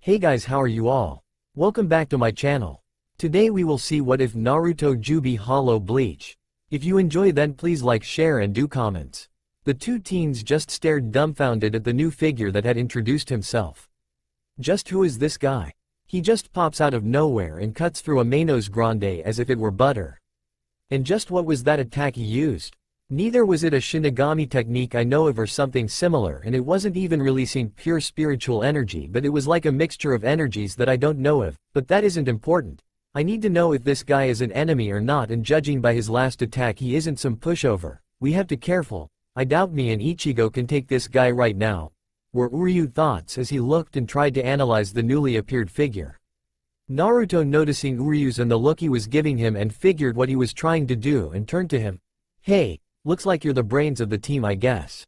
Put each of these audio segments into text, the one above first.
Hey guys, how are you all? Welcome back to my channel. Today we will see what if Naruto Jubbi Hollow Bleach. If you enjoy then please like, share and do comments. The two teens just stared dumbfounded at the new figure that had introduced himself. Just who is this guy? He just pops out of nowhere and cuts through a Manos Grande as if it were butter. And just what was that attack he used? Neither was it a Shinigami technique I know of or something similar, and it wasn't even releasing pure spiritual energy, but it was like a mixture of energies that I don't know of, but that isn't important. I need to know if this guy is an enemy or not, and judging by his last attack he isn't some pushover. We have to careful. I doubt me and Ichigo can take this guy right now. Were Uryu's thoughts as he looked and tried to analyze the newly appeared figure. Naruto noticing Uryu's and the look he was giving him and figured what he was trying to do and turned to him. Hey. Looks like you're the brains of the team, I guess.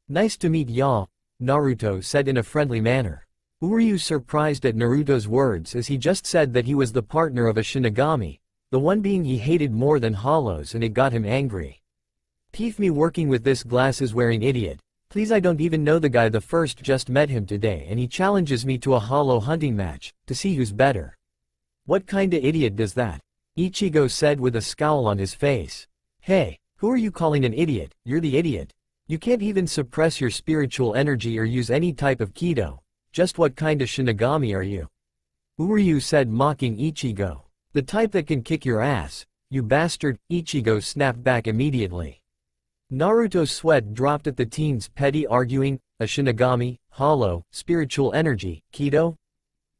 Nice to meet y'all, Naruto said in a friendly manner. Uryu surprised at Naruto's words as he just said that he was the partner of a Shinigami, the one being he hated more than hollows, and it got him angry. Peef me working with this glasses-wearing idiot. Please, I don't even know the guy. The first just met him today and he challenges me to a hollow hunting match, to see who's better. What kinda idiot does that? Ichigo said with a scowl on his face. Hey. Who are you calling an idiot? You're the idiot. You can't even suppress your spiritual energy or use any type of Kido. Just what kind of Shinigami are you? Uryu said, mocking Ichigo. The type that can kick your ass, you bastard, Ichigo snapped back immediately. Naruto's sweat dropped at the teen's petty arguing, a Shinigami, hollow, spiritual energy, Kido?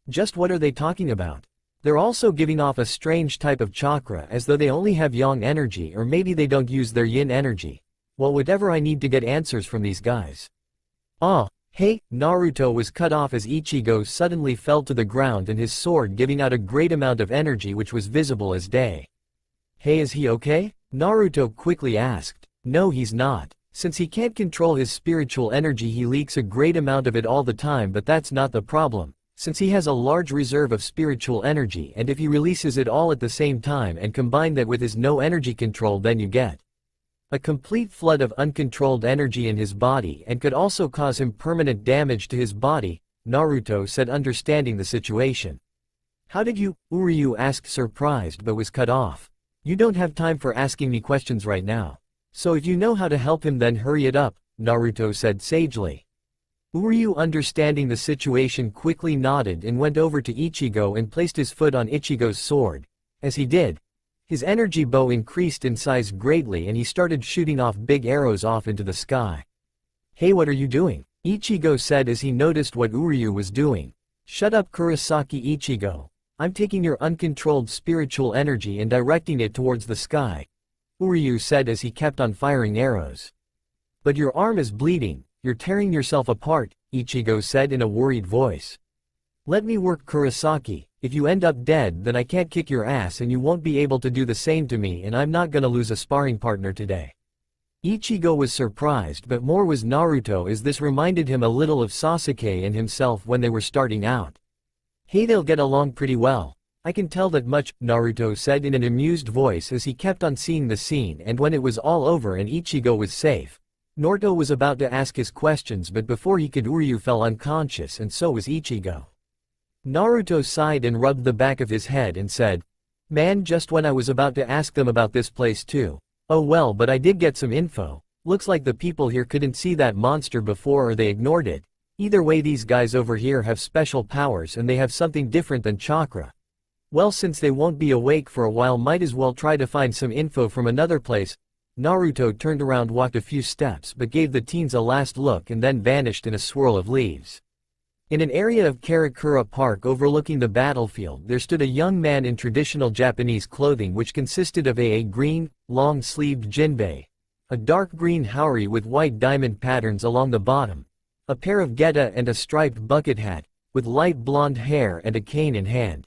Just what are they talking about? They're also giving off a strange type of chakra as though they only have yang energy, or maybe they don't use their yin energy. Well, whatever, I need to get answers from these guys. Ah, hey, Naruto was cut off as Ichigo suddenly fell to the ground and his sword giving out a great amount of energy which was visible as day. Hey, is he okay? Naruto quickly asked. No, he's not. Since he can't control his spiritual energy he leaks a great amount of it all the time, but that's not the problem. Since he has a large reserve of spiritual energy, and if he releases it all at the same time and combine that with his no energy control, then you get a complete flood of uncontrolled energy in his body and could also cause him permanent damage to his body, Naruto said, understanding the situation. How did you? Uryu asked, surprised, but was cut off. You don't have time for asking me questions right now. So if you know how to help him then hurry it up, Naruto said sagely. Uryu, understanding the situation, quickly nodded and went over to Ichigo and placed his foot on Ichigo's sword. As he did, his energy bow increased in size greatly and he started shooting off big arrows off into the sky. Hey, what are you doing? Ichigo said as he noticed what Uryu was doing. Shut up, Kurosaki. Ichigo. I'm taking your uncontrolled spiritual energy and directing it towards the sky, Uryu said as he kept on firing arrows. But your arm is bleeding. You're tearing yourself apart, Ichigo said in a worried voice. Let me work, Kurosaki. If you end up dead then I can't kick your ass and you won't be able to do the same to me, and I'm not gonna lose a sparring partner today. Ichigo was surprised, but more was Naruto, as this reminded him a little of Sasuke and himself when they were starting out. Hey, they'll get along pretty well. I can tell that much, Naruto said in an amused voice as he kept on seeing the scene, and when it was all over and Ichigo was safe, Naruto was about to ask his questions, but before he could, Uryu fell unconscious and so was Ichigo. Naruto sighed and rubbed the back of his head and said, Man, just when I was about to ask them about this place too. Oh well, but I did get some info. Looks like the people here couldn't see that monster before or they ignored it. Either way, these guys over here have special powers and they have something different than chakra. Well, since they won't be awake for a while, might as well try to find some info from another place. Naruto turned around, walked a few steps, but gave the teens a last look and then vanished in a swirl of leaves. In an area of Karakura Park overlooking the battlefield, there stood a young man in traditional Japanese clothing which consisted of a green, long-sleeved jinbei, a dark green haori with white diamond patterns along the bottom, a pair of geta and a striped bucket hat, with light blonde hair and a cane in hand.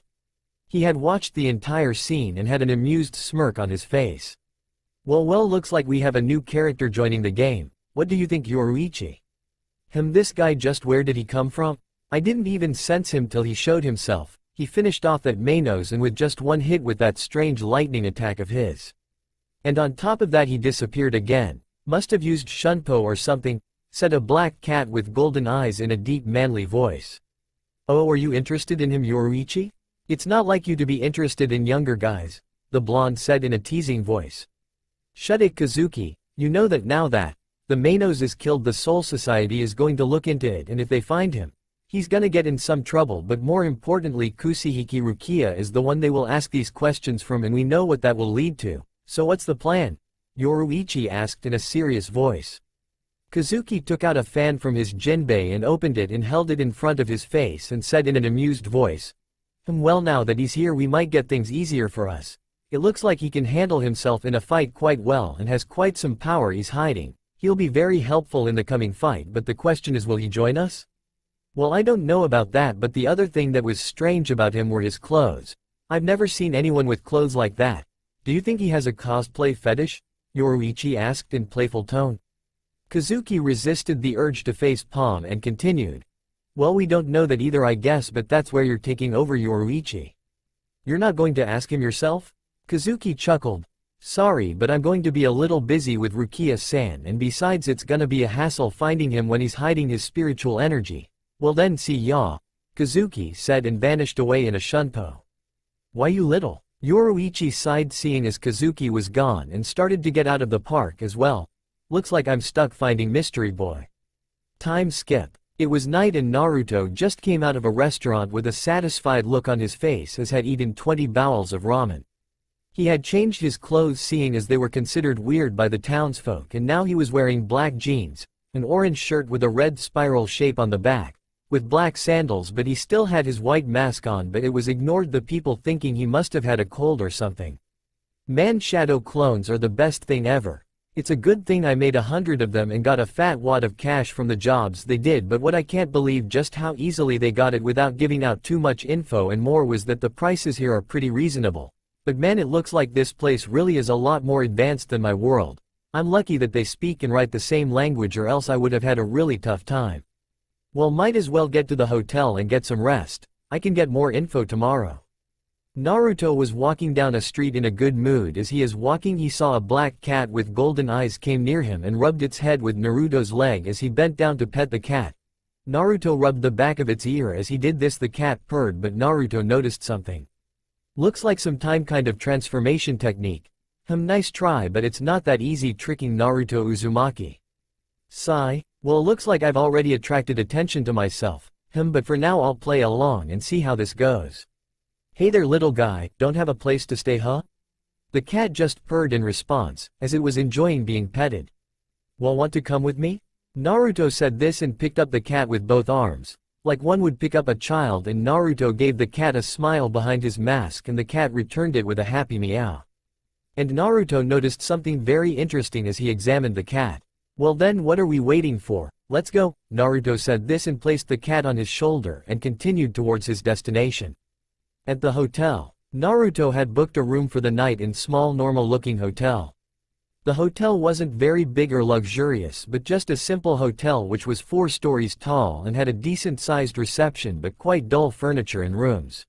He had watched the entire scene and had an amused smirk on his face. Well, looks like we have a new character joining the game. What do you think, Yoruichi? This guy, just where did he come from? I didn't even sense him till he showed himself. He finished off that Manos and with just one hit with that strange lightning attack of his. And on top of that he disappeared again. Must have used Shunpo or something, said a black cat with golden eyes in a deep manly voice. Oh, are you interested in him, Yoruichi? It's not like you to be interested in younger guys, the blonde said in a teasing voice. Shut it, Kazuki, you know that now that the Manos is killed, the Soul Society is going to look into it, and if they find him, he's gonna get in some trouble, but more importantly Kusihiki Rukia is the one they will ask these questions from, and we know what that will lead to. So what's the plan? Yoruichi asked in a serious voice. Kazuki took out a fan from his jinbei and opened it and held it in front of his face and said in an amused voice, well, now that he's here we might get things easier for us. It looks like he can handle himself in a fight quite well and has quite some power he's hiding. He'll be very helpful in the coming fight, but the question is, will he join us? Well, I don't know about that, but the other thing that was strange about him were his clothes. I've never seen anyone with clothes like that. Do you think he has a cosplay fetish? Yoruichi asked in playful tone. Kazuki resisted the urge to face palm and continued. Well, we don't know that either, I guess, but that's where you're taking over, Yoruichi. You're not going to ask him yourself? Kazuki chuckled. Sorry, but I'm going to be a little busy with Rukia-san, and besides it's gonna be a hassle finding him when he's hiding his spiritual energy. Well then, see ya, Kazuki said and vanished away in a shunpo. Why, you little? Yoruichi sighed seeing as Kazuki was gone and started to get out of the park as well. Looks like I'm stuck finding Mystery Boy. Time skip. It was night and Naruto just came out of a restaurant with a satisfied look on his face as had eaten 20 bowls of ramen. He had changed his clothes seeing as they were considered weird by the townsfolk, and now he was wearing black jeans, an orange shirt with a red spiral shape on the back, with black sandals, but he still had his white mask on, but it was ignored, the people thinking he must have had a cold or something. Man, shadow clones are the best thing ever. It's a good thing I made 100 of them and got a fat wad of cash from the jobs they did, but what I can't believe just how easily they got it without giving out too much info and more was that the prices here are pretty reasonable. But man, it looks like this place really is a lot more advanced than my world. I'm lucky that they speak and write the same language, or else I would have had a really tough time. Well, might as well get to the hotel and get some rest. I can get more info tomorrow. Naruto was walking down a street in a good mood. As he is walking, he saw a black cat with golden eyes came near him and rubbed its head with Naruto's leg as he bent down to pet the cat. Naruto rubbed the back of its ear. As he did this, the cat purred, but Naruto noticed something. Looks like some kind of transformation technique. Nice try, but it's not that easy tricking Naruto Uzumaki. Sigh. Well, looks like I've already attracted attention to myself. But for now I'll play along and see how this goes. Hey there, little guy, don't have a place to stay, huh? The cat just purred in response, as it was enjoying being petted. Well, want to come with me? Naruto said this and picked up the cat with both arms, like one would pick up a child, and Naruto gave the cat a smile behind his mask and the cat returned it with a happy meow. And Naruto noticed something very interesting as he examined the cat. Well then, what are we waiting for? Let's go, Naruto said this and placed the cat on his shoulder and continued towards his destination. At the hotel, Naruto had booked a room for the night in small normal-looking hotel. The hotel wasn't very big or luxurious, but just a simple hotel which was 4 stories tall and had a decent-sized reception but quite dull furniture and rooms.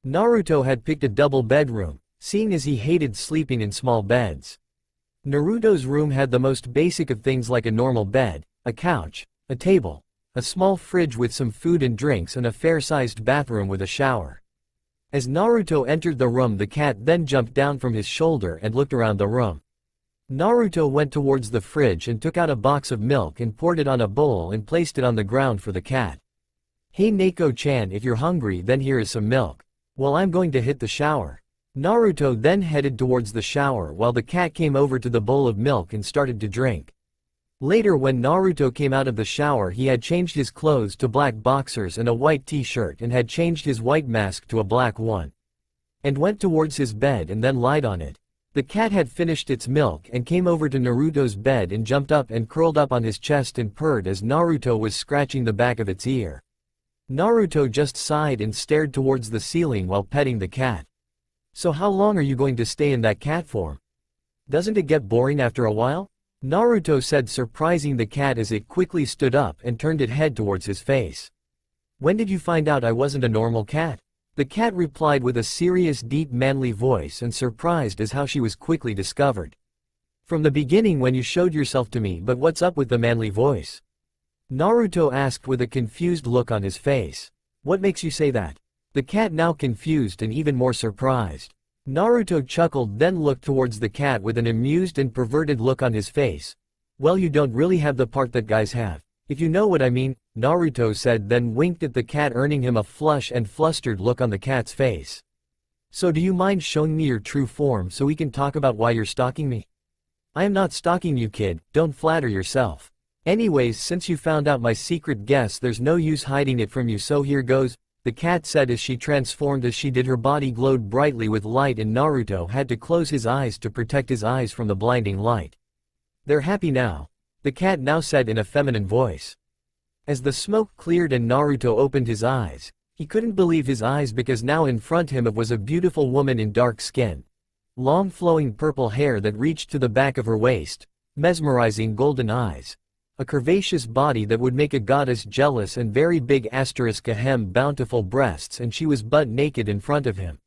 Naruto had picked a double bedroom, seeing as he hated sleeping in small beds. Naruto's room had the most basic of things like a normal bed, a couch, a table, a small fridge with some food and drinks, and a fair-sized bathroom with a shower. As Naruto entered the room, the cat then jumped down from his shoulder and looked around the room. Naruto went towards the fridge and took out a box of milk and poured it on a bowl and placed it on the ground for the cat. Hey Neko-chan, if you're hungry then here is some milk. Well, I'm going to hit the shower. Naruto then headed towards the shower while the cat came over to the bowl of milk and started to drink. Later, when Naruto came out of the shower, he had changed his clothes to black boxers and a white t-shirt and had changed his white mask to a black one. And went towards his bed and then lied on it. The cat had finished its milk and came over to Naruto's bed and jumped up and curled up on his chest and purred as Naruto was scratching the back of its ear. Naruto just sighed and stared towards the ceiling while petting the cat. So how long are you going to stay in that cat form? Doesn't it get boring after a while? Naruto said, surprising the cat as it quickly stood up and turned its head towards his face. When did you find out I wasn't a normal cat? The cat replied with a serious, deep, manly voice, and surprised as how she was quickly discovered. From the beginning when you showed yourself to me, but what's up with the manly voice? Naruto asked with a confused look on his face. What makes you say that? The cat now confused and even more surprised. Naruto chuckled then looked towards the cat with an amused and perverted look on his face. Well, you don't really have the part that guys have, if you know what I mean, Naruto said then winked at the cat earning him a flushed and flustered look on the cat's face. So do you mind showing me your true form so we can talk about why you're stalking me? I am not stalking you, kid, don't flatter yourself. Anyways, since you found out my secret guess, there's no use hiding it from you, so here goes, the cat said as she transformed. As she did, her body glowed brightly with light and Naruto had to close his eyes to protect his eyes from the blinding light. They're happy now, the cat now said in a feminine voice. As the smoke cleared and Naruto opened his eyes, he couldn't believe his eyes because now in front him was a beautiful woman in dark skin. Long flowing purple hair that reached to the back of her waist, mesmerizing golden eyes. A curvaceous body that would make a goddess jealous and very big *ahem bountiful breasts, and she was butt naked in front of him.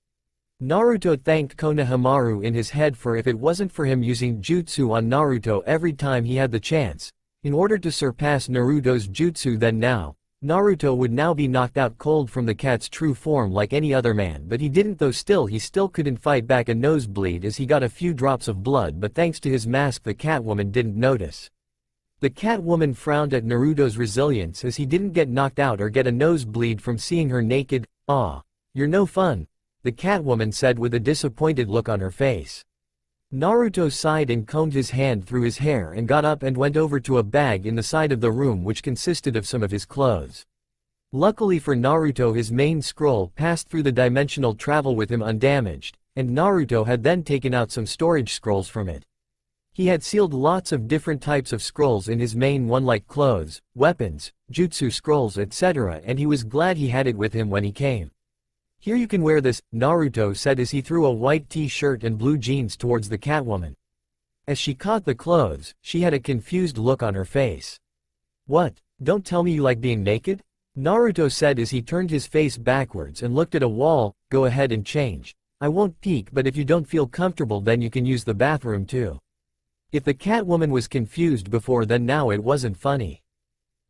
Naruto thanked Konohamaru in his head for if it wasn't for him using jutsu on Naruto every time he had the chance, in order to surpass Naruto's jutsu, then now, Naruto would now be knocked out cold from the cat's true form like any other man, but he didn't though. He still couldn't fight back a nosebleed as he got a few drops of blood, but thanks to his mask the Catwoman didn't notice. The Catwoman frowned at Naruto's resilience as he didn't get knocked out or get a nosebleed from seeing her naked. "Ah, you're no fun," the Catwoman said with a disappointed look on her face. Naruto sighed and combed his hand through his hair and got up and went over to a bag in the side of the room which consisted of some of his clothes. Luckily for Naruto, his main scroll passed through the dimensional travel with him undamaged, and Naruto had then taken out some storage scrolls from it. He had sealed lots of different types of scrolls in his main one, like clothes, weapons, jutsu scrolls, etc., and he was glad he had it with him when he came. "Here, you can wear this," Naruto said as he threw a white t-shirt and blue jeans towards the Catwoman. As she caught the clothes, she had a confused look on her face. "What, don't tell me you like being naked?" Naruto said as he turned his face backwards and looked at a wall. "Go ahead and change. I won't peek, but if you don't feel comfortable then you can use the bathroom too." If the Catwoman was confused before, then now it wasn't funny.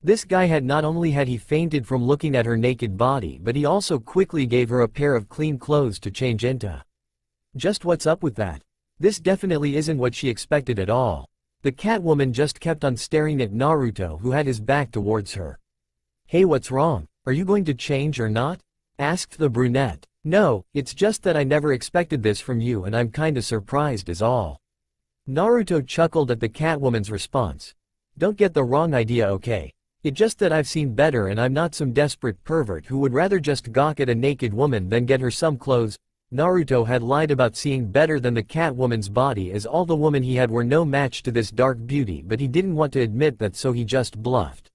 This guy had not only had he fainted from looking at her naked body, but he also quickly gave her a pair of clean clothes to change into. Just what's up with that? This definitely isn't what she expected at all. The Catwoman just kept on staring at Naruto, who had his back towards her. "Hey, what's wrong? Are you going to change or not?" asked the brunette. "No, it's just that I never expected this from you and I'm kinda surprised is all." Naruto chuckled at the Catwoman's response. "Don't get the wrong idea, okay? It's just that I've seen better and I'm not some desperate pervert who would rather just gawk at a naked woman than get her some clothes." Naruto had lied about seeing better than the Catwoman's body, as all the women he had were no match to this dark beauty, but he didn't want to admit that, so he just bluffed.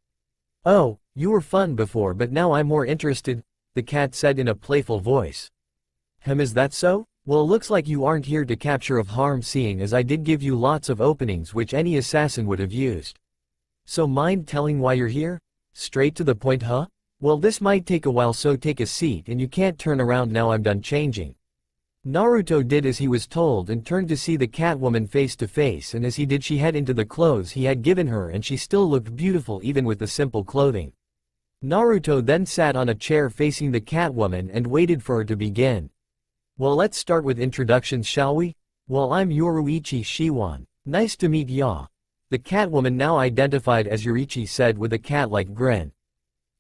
"Oh, you were fun before, but now I'm more interested," the cat said in a playful voice. Is that so? Well, it looks like you aren't here to capture of harm, seeing as I did give you lots of openings which any assassin would have used. So mind telling why you're here? Straight to the point, huh? Well, this might take a while, so take a seat and you can't turn around now, I'm done changing." Naruto did as he was told and turned to see the Catwoman face to face, and as he did she head into the clothes he had given her, and she still looked beautiful even with the simple clothing. Naruto then sat on a chair facing the Catwoman and waited for her to begin. "Well, let's start with introductions, shall we? Well, I'm Yoruichi Shiwan. Nice to meet ya." The Catwoman, now identified as Yoriichi, said with a cat-like grin.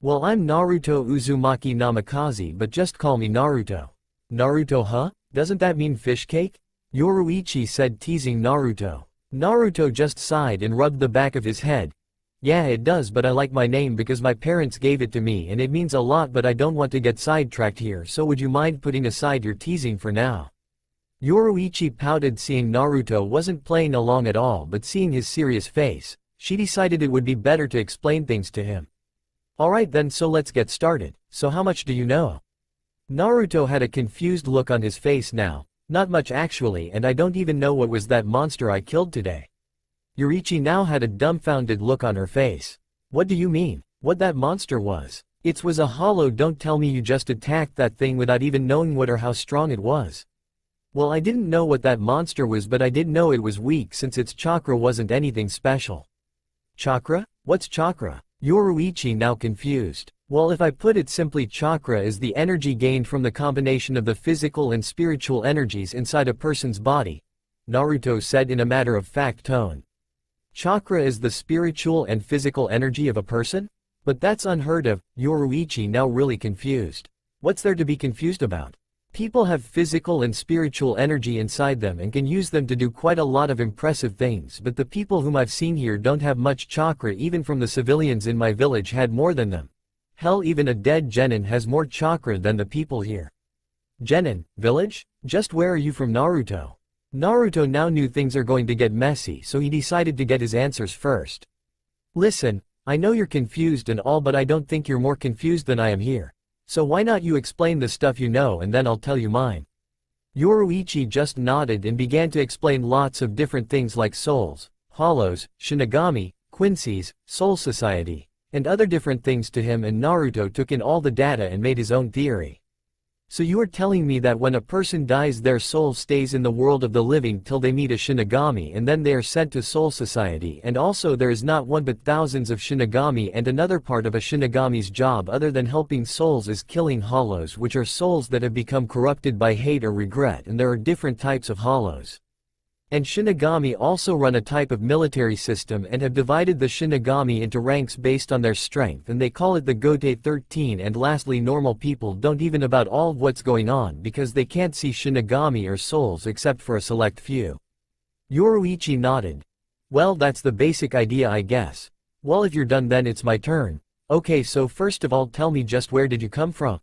"Well, I'm Naruto Uzumaki Namikaze, but just call me Naruto." "Naruto, huh? Doesn't that mean fish cake?" Yoruichi said, teasing Naruto. Naruto just sighed and rubbed the back of his head. "Yeah, it does, but I like my name because my parents gave it to me and it means a lot, but I don't want to get sidetracked here, so would you mind putting aside your teasing for now?" Yoruichi pouted, seeing Naruto wasn't playing along at all, but seeing his serious face, she decided it would be better to explain things to him. "Alright then, so let's get started. So how much do you know?" Naruto had a confused look on his face now. "Not much actually, and I don't even know what was that monster I killed today." Yoriichi now had a dumbfounded look on her face. "What do you mean? What that monster was? It was a hollow. Don't tell me you just attacked that thing without even knowing what or how strong it was." "Well, I didn't know what that monster was, but I did know it was weak since its chakra wasn't anything special." "Chakra? What's chakra?" Yoruichi now confused. Well, if I put it simply, chakra is the energy gained from the combination of the physical and spiritual energies inside a person's body, Naruto said in a matter-of-fact tone. Chakra is the spiritual and physical energy of a person? But that's unheard of. Yoruichi now really confused. What's there to be confused about? People have physical and spiritual energy inside them and can use them to do quite a lot of impressive things, but the people whom I've seen here don't have much chakra. Even from the civilians in my village had more than them. Hell, even a dead genin has more chakra than the people here. Genin, village? Just where are you from, Naruto? Naruto now knew things are going to get messy, so he decided to get his answers first. Listen, I know you're confused and all, but I don't think you're more confused than I am here. So why not you explain the stuff you know and then I'll tell you mine. Yoruichi just nodded and began to explain lots of different things like souls, hollows, Shinigami, Quincy's, Soul Society, and other different things to him, and Naruto took in all the data and made his own theory. So you are telling me that when a person dies, their soul stays in the world of the living till they meet a Shinigami, and then they are sent to Soul Society, and also there is not one but thousands of Shinigami, and another part of a Shinigami's job other than helping souls is killing hollows, which are souls that have become corrupted by hate or regret, and there are different types of hollows. And Shinigami also run a type of military system and have divided the Shinigami into ranks based on their strength, and they call it the Gote 13. And lastly, normal people don't even about all of what's going on because they can't see Shinigami or souls except for a select few. Yoruichi nodded. Well, that's the basic idea, I guess. Well, if you're done then it's my turn. Okay, so first of all, tell me, just where did you come from?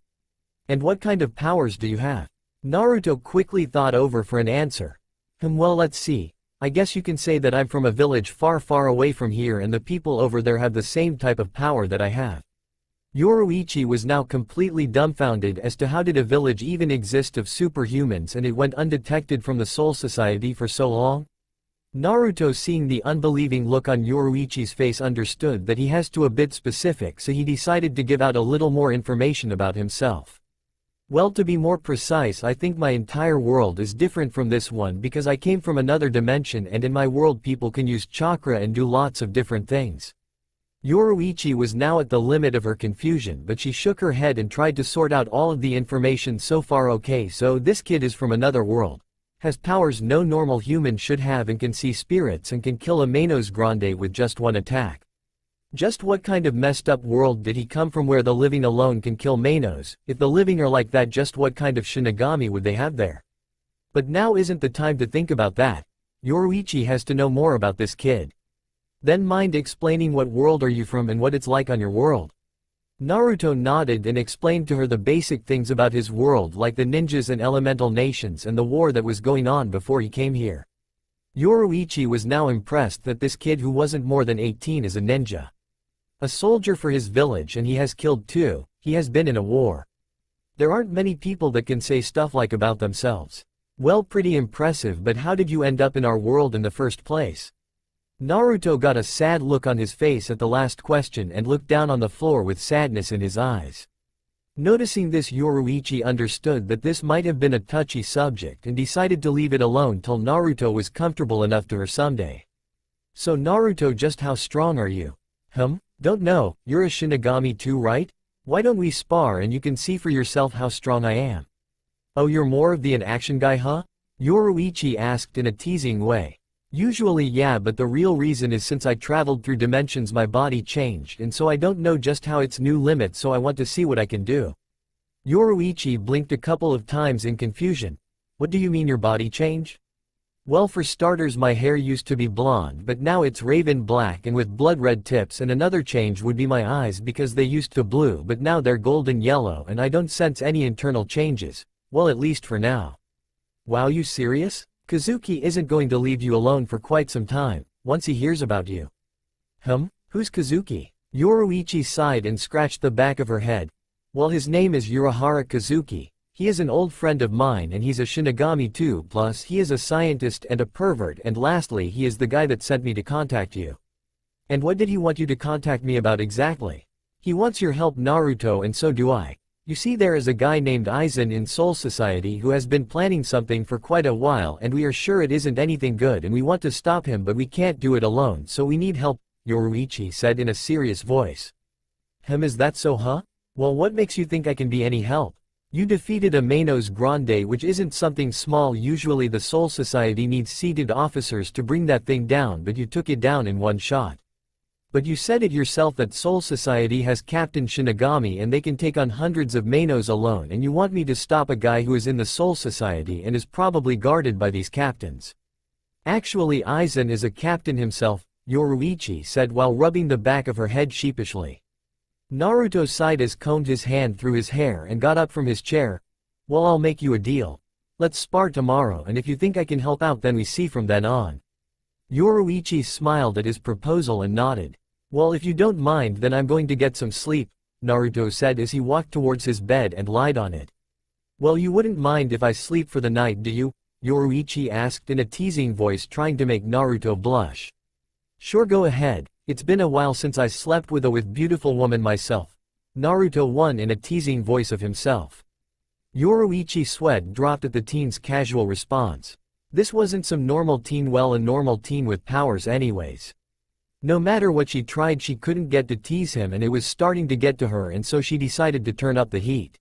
And what kind of powers do you have? Naruto quickly thought over for an answer. Well, let's see. I guess you can say that I'm from a village far, far away from here, and the people over there have the same type of power that I have. Yoruichi was now completely dumbfounded as to how did a village even exist of superhumans and it went undetected from the Soul Society for so long? Naruto, seeing the unbelieving look on Yoruichi's face, understood that he has to be a bit specific, so he decided to give out a little more information about himself. Well, to be more precise, I think my entire world is different from this one because I came from another dimension, and in my world people can use chakra and do lots of different things. Yoruichi was now at the limit of her confusion, but she shook her head and tried to sort out all of the information so far. Okay, so this kid is from another world. Has powers no normal human should have and can see spirits and can kill a Manos Grande with just one attack. Just what kind of messed up world did he come from where the living alone can kill Manos? If the living are like that, just what kind of Shinigami would they have there? But now isn't the time to think about that. Yoruichi has to know more about this kid. Then mind explaining what world are you from and what it's like on your world? Naruto nodded and explained to her the basic things about his world, like the ninjas and elemental nations and the war that was going on before he came here. Yoruichi was now impressed that this kid who wasn't more than 18 is a ninja. A soldier for his village, and he has killed too. He has been in a war. There aren't many people that can say stuff like about themselves. Well, pretty impressive, but how did you end up in our world in the first place? Naruto got a sad look on his face at the last question and looked down on the floor with sadness in his eyes. Noticing this, Yoruichi understood that this might have been a touchy subject and decided to leave it alone till Naruto was comfortable enough to her someday. So Naruto, just how strong are you? Don't know, you're a Shinigami too, right? Why don't we spar and you can see for yourself how strong I am? Oh, you're more of an action guy, huh? Yoruichi asked in a teasing way. Usually yeah, but the real reason is since I traveled through dimensions my body changed, and so I don't know just how its new limit, so I want to see what I can do. Yoruichi blinked a couple of times in confusion. What do you mean your body changed? Well, for starters, my hair used to be blonde, but now it's raven black and with blood red tips, and another change would be my eyes because they used to blue but now they're golden yellow, and I don't sense any internal changes. Well, at least for now. Wow, you serious? Kazuki isn't going to leave you alone for quite some time, once he hears about you. Who's Kazuki? Yoruichi sighed and scratched the back of her head. Well, his name is Urahara Kazuki. He is an old friend of mine and he's a Shinigami too, plus he is a scientist and a pervert, and lastly he is the guy that sent me to contact you. And what did he want you to contact me about exactly? He wants your help, Naruto, and so do I. You see, there is a guy named Aizen in Soul Society who has been planning something for quite a while, and we are sure it isn't anything good and we want to stop him, but we can't do it alone, so we need help, Yoruichi said in a serious voice. Is that so, huh? Well, what makes you think I can be any help? You defeated a Manos Grande, which isn't something small. Usually the Soul Society needs seated officers to bring that thing down, but you took it down in one shot. But you said it yourself that Soul Society has Captain Shinigami and they can take on hundreds of Manos alone, and you want me to stop a guy who is in the Soul Society and is probably guarded by these captains. Actually, Aizen is a captain himself, Yoruichi said while rubbing the back of her head sheepishly. Naruto sighed as combed his hand through his hair and got up from his chair. Well, I'll make you a deal. Let's spar tomorrow, and if you think I can help out then we see from then on. Yoruichi smiled at his proposal and nodded. Well, if you don't mind then I'm going to get some sleep, Naruto said as he walked towards his bed and lied on it. Well, you wouldn't mind if I sleep for the night, do you? Yoruichi asked in a teasing voice, trying to make Naruto blush. Sure, go ahead. It's been a while since I slept with a beautiful woman myself. Naruto won in a teasing voice of himself. Yoruichi's sweat dropped at the teen's casual response. This wasn't some normal teen, well, a normal teen with powers anyways. No matter what she tried she couldn't get to tease him, and it was starting to get to her, and so she decided to turn up the heat.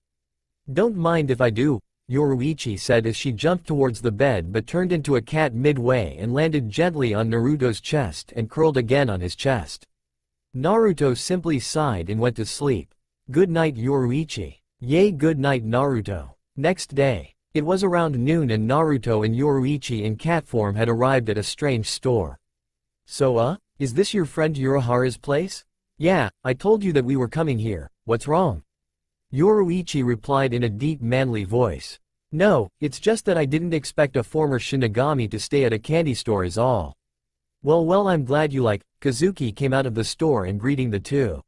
Don't mind if I do, Yoruichi said as she jumped towards the bed but turned into a cat midway and landed gently on Naruto's chest and curled again on his chest. Naruto simply sighed and went to sleep. Good night, Yoruichi. Yay, good night, Naruto. Next day. It was around noon and Naruto and Yoruichi in cat form had arrived at a strange store. So is this your friend Urahara's place? Yeah, I told you that we were coming here. What's wrong? Yoruichi replied in a deep manly voice. No, it's just that I didn't expect a former Shinigami to stay at a candy store is all. Well, I'm glad you like. Kazuki came out of the store and greeting the two.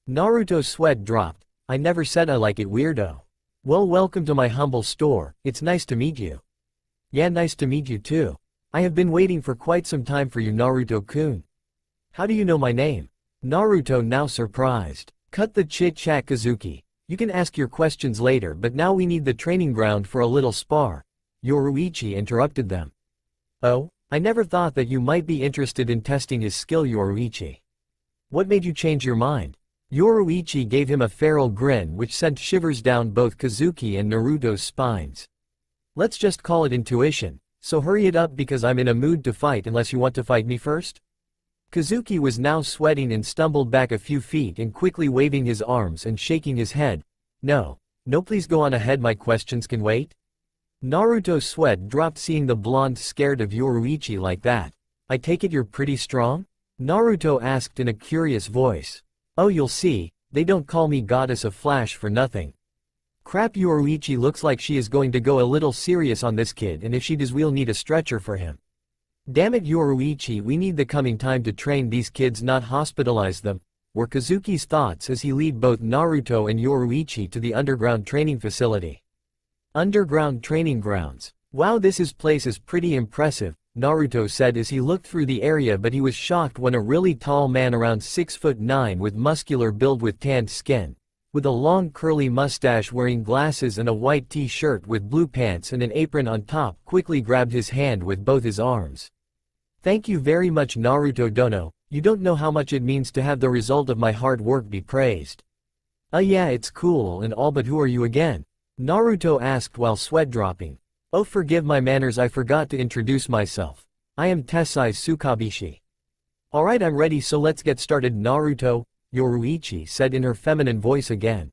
Naruto's sweat dropped. I never said I like it, weirdo. Well, welcome to my humble store. It's nice to meet you. Yeah, nice to meet you too. I have been waiting for quite some time for you, Naruto-kun. How do you know my name? Naruto now surprised. Cut the chit-chat, Kazuki. You can ask your questions later, but now we need the training ground for a little spar. Yoruichi interrupted them. Oh, I never thought that you might be interested in testing his skill, Yoruichi. What made you change your mind? Yoruichi gave him a feral grin which sent shivers down both Kazuki and Naruto's spines. Let's just call it intuition, so hurry it up because I'm in a mood to fight unless you want to fight me first? Kazuki was now sweating and stumbled back a few feet and quickly waving his arms and shaking his head. No, please go on ahead, my questions can wait. Naruto's sweat dropped seeing the blonde scared of Yoruichi like that. I take it you're pretty strong? Naruto asked in a curious voice. Oh, you'll see, they don't call me Goddess of Flash for nothing. Crap, Yoruichi looks like she is going to go a little serious on this kid, and if she does we'll need a stretcher for him. Damn it, Yoruichi, we need the coming time to train these kids, not hospitalize them, were Kazuki's thoughts as he led both Naruto and Yoruichi to the underground training facility. Underground training grounds. Wow, this place is pretty impressive, Naruto said as he looked through the area, but he was shocked when a really tall man around 6'9" with muscular build with tanned skin, with a long curly mustache, wearing glasses and a white t-shirt with blue pants and an apron on top, quickly grabbed his hand with both his arms. Thank you very much, Naruto Dono, you don't know how much it means to have the result of my hard work be praised. Yeah, it's cool and all, but who are you again? Naruto asked while sweat dropping. Oh, forgive my manners, I forgot to introduce myself. I am Tessai Tsukabishi. Alright, I'm ready, so let's get started, Naruto, Yoruichi said in her feminine voice again.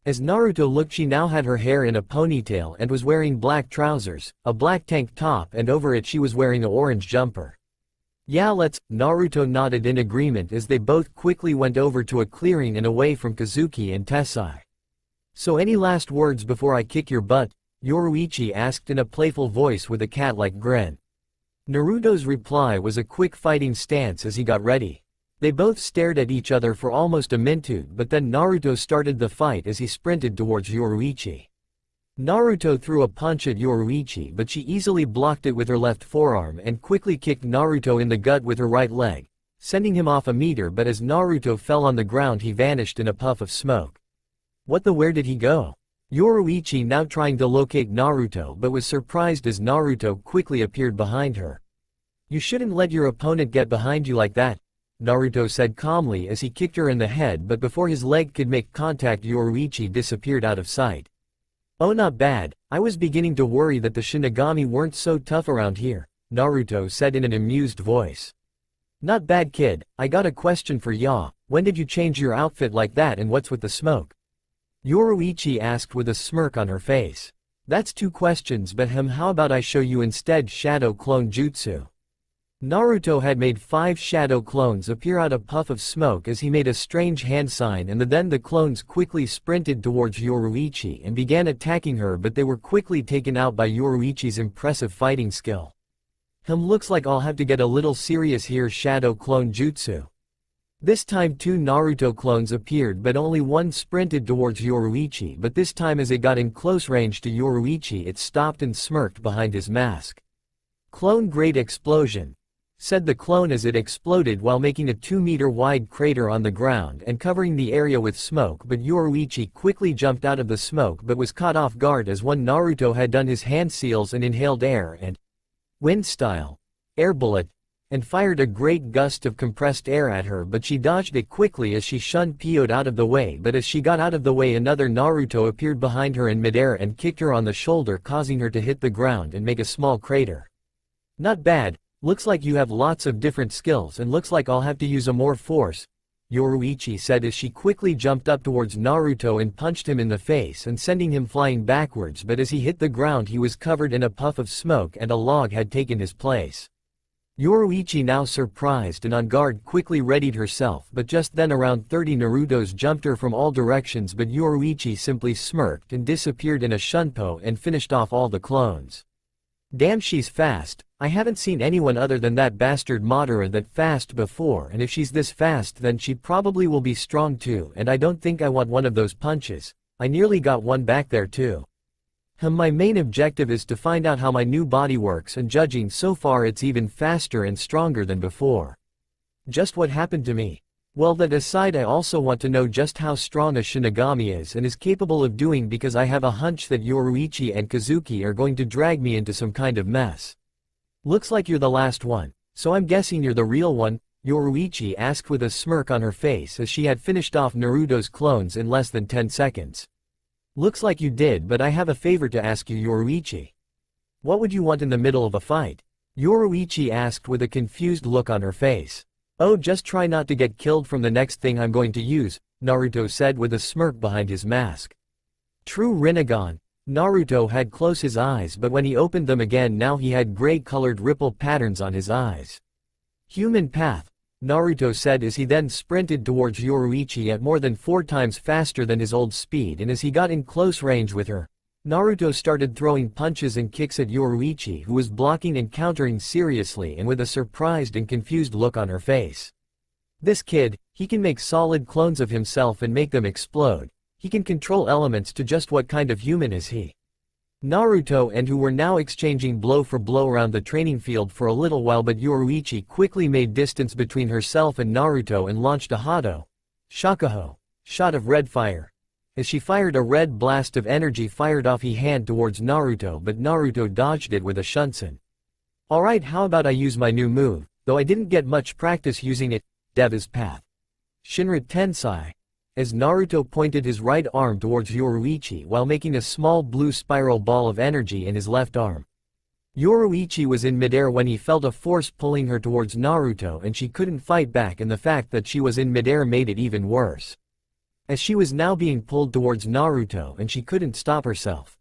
As Naruto looked, she now had her hair in a ponytail and was wearing black trousers, a black tank top, and over it she was wearing an orange jumper. Yeah, let's, Naruto nodded in agreement as they both quickly went over to a clearing and away from Kazuki and Tessai. So any last words before I kick your butt? Yoruichi asked in a playful voice with a cat-like grin. Naruto's reply was a quick fighting stance as he got ready. They both stared at each other for almost a minute, but then Naruto started the fight as he sprinted towards Yoruichi. Naruto threw a punch at Yoruichi, but she easily blocked it with her left forearm and quickly kicked Naruto in the gut with her right leg, sending him off a meter, but as Naruto fell on the ground he vanished in a puff of smoke. Where did he go? Yoruichi now trying to locate Naruto, but was surprised as Naruto quickly appeared behind her. You shouldn't let your opponent get behind you like that. Naruto said calmly as he kicked her in the head, but before his leg could make contact Yoruichi disappeared out of sight. Oh, not bad. I was beginning to worry that the Shinigami weren't so tough around here, Naruto said in an amused voice. Not bad, kid. I got a question for ya. When did you change your outfit like that and what's with the smoke? Yoruichi asked with a smirk on her face. That's 2 questions, but how about I show you instead shadow clone jutsu? Naruto had made 5 shadow clones appear out of a puff of smoke as he made a strange hand sign, and then the clones quickly sprinted towards Yoruichi and began attacking her, but they were quickly taken out by Yoruichi's impressive fighting skill. Looks like I'll have to get a little serious here. Shadow clone jutsu. This time 2 Naruto clones appeared, but only one sprinted towards Yoruichi, but this time as it got in close range to Yoruichi it stopped and smirked behind his mask. Clone great explosion, said the clone as it exploded while making a 2-meter wide crater on the ground and covering the area with smoke, but Yoruichi quickly jumped out of the smoke but was caught off guard as one Naruto had done his hand seals and inhaled air and wind style air bullet and fired a great gust of compressed air at her, but she dodged it quickly as she PO'd out of the way, but as she got out of the way another Naruto appeared behind her in midair and kicked her on the shoulder, causing her to hit the ground and make a small crater. Not bad. Looks like you have lots of different skills and looks like I'll have to use a more force, Yoruichi said as she quickly jumped up towards Naruto and punched him in the face and sending him flying backwards, but as he hit the ground he was covered in a puff of smoke and a log had taken his place. Yoruichi, now surprised and on guard, quickly readied herself, but just then around 30 Narutos jumped her from all directions, but Yoruichi simply smirked and disappeared in a shunpo and finished off all the clones. Damn, she's fast. I haven't seen anyone other than that bastard Madara that fast before, and if she's this fast then she probably will be strong too, and I don't think I want one of those punches. I nearly got one back there too. My main objective is to find out how my new body works, and judging so far it's even faster and stronger than before. Just what happened to me? Well, that aside, I also want to know just how strong a Shinigami is and is capable of doing, because I have a hunch that Yoruichi and Kazuki are going to drag me into some kind of mess. Looks like you're the last one, so I'm guessing you're the real one, Yoruichi asked with a smirk on her face as she had finished off Naruto's clones in less than 10 seconds. Looks like you did, but I have a favor to ask you, Yoruichi. What would you want in the middle of a fight? Yoruichi asked with a confused look on her face. Oh, just try not to get killed from the next thing I'm going to use, Naruto said with a smirk behind his mask. True Rinnegan. Naruto had closed his eyes, but when he opened them again now he had gray-colored ripple patterns on his eyes. Human path, Naruto said as he then sprinted towards Yoruichi at more than 4 times faster than his old speed, and as he got in close range with her, Naruto started throwing punches and kicks at Yoruichi, who was blocking and countering seriously and with a surprised and confused look on her face. This kid, he can make solid clones of himself and make them explode. He can control elements to just what kind of human is he? Naruto and who were now exchanging blow for blow around the training field for a little while, but Yoruichi quickly made distance between herself and Naruto and launched a Hado, Shakuho, shot of red fire. As she fired, a red blast of energy fired off his hand towards Naruto, but Naruto dodged it with a shunsen. Alright, how about I use my new move, though I didn't get much practice using it, Deva's Path. Shinra Tensai. As Naruto pointed his right arm towards Yoruichi while making a small blue spiral ball of energy in his left arm. Yoruichi was in midair when he felt a force pulling her towards Naruto, and she couldn't fight back, and the fact that she was in midair made it even worse, as she was now being pulled towards Naruto and she couldn't stop herself.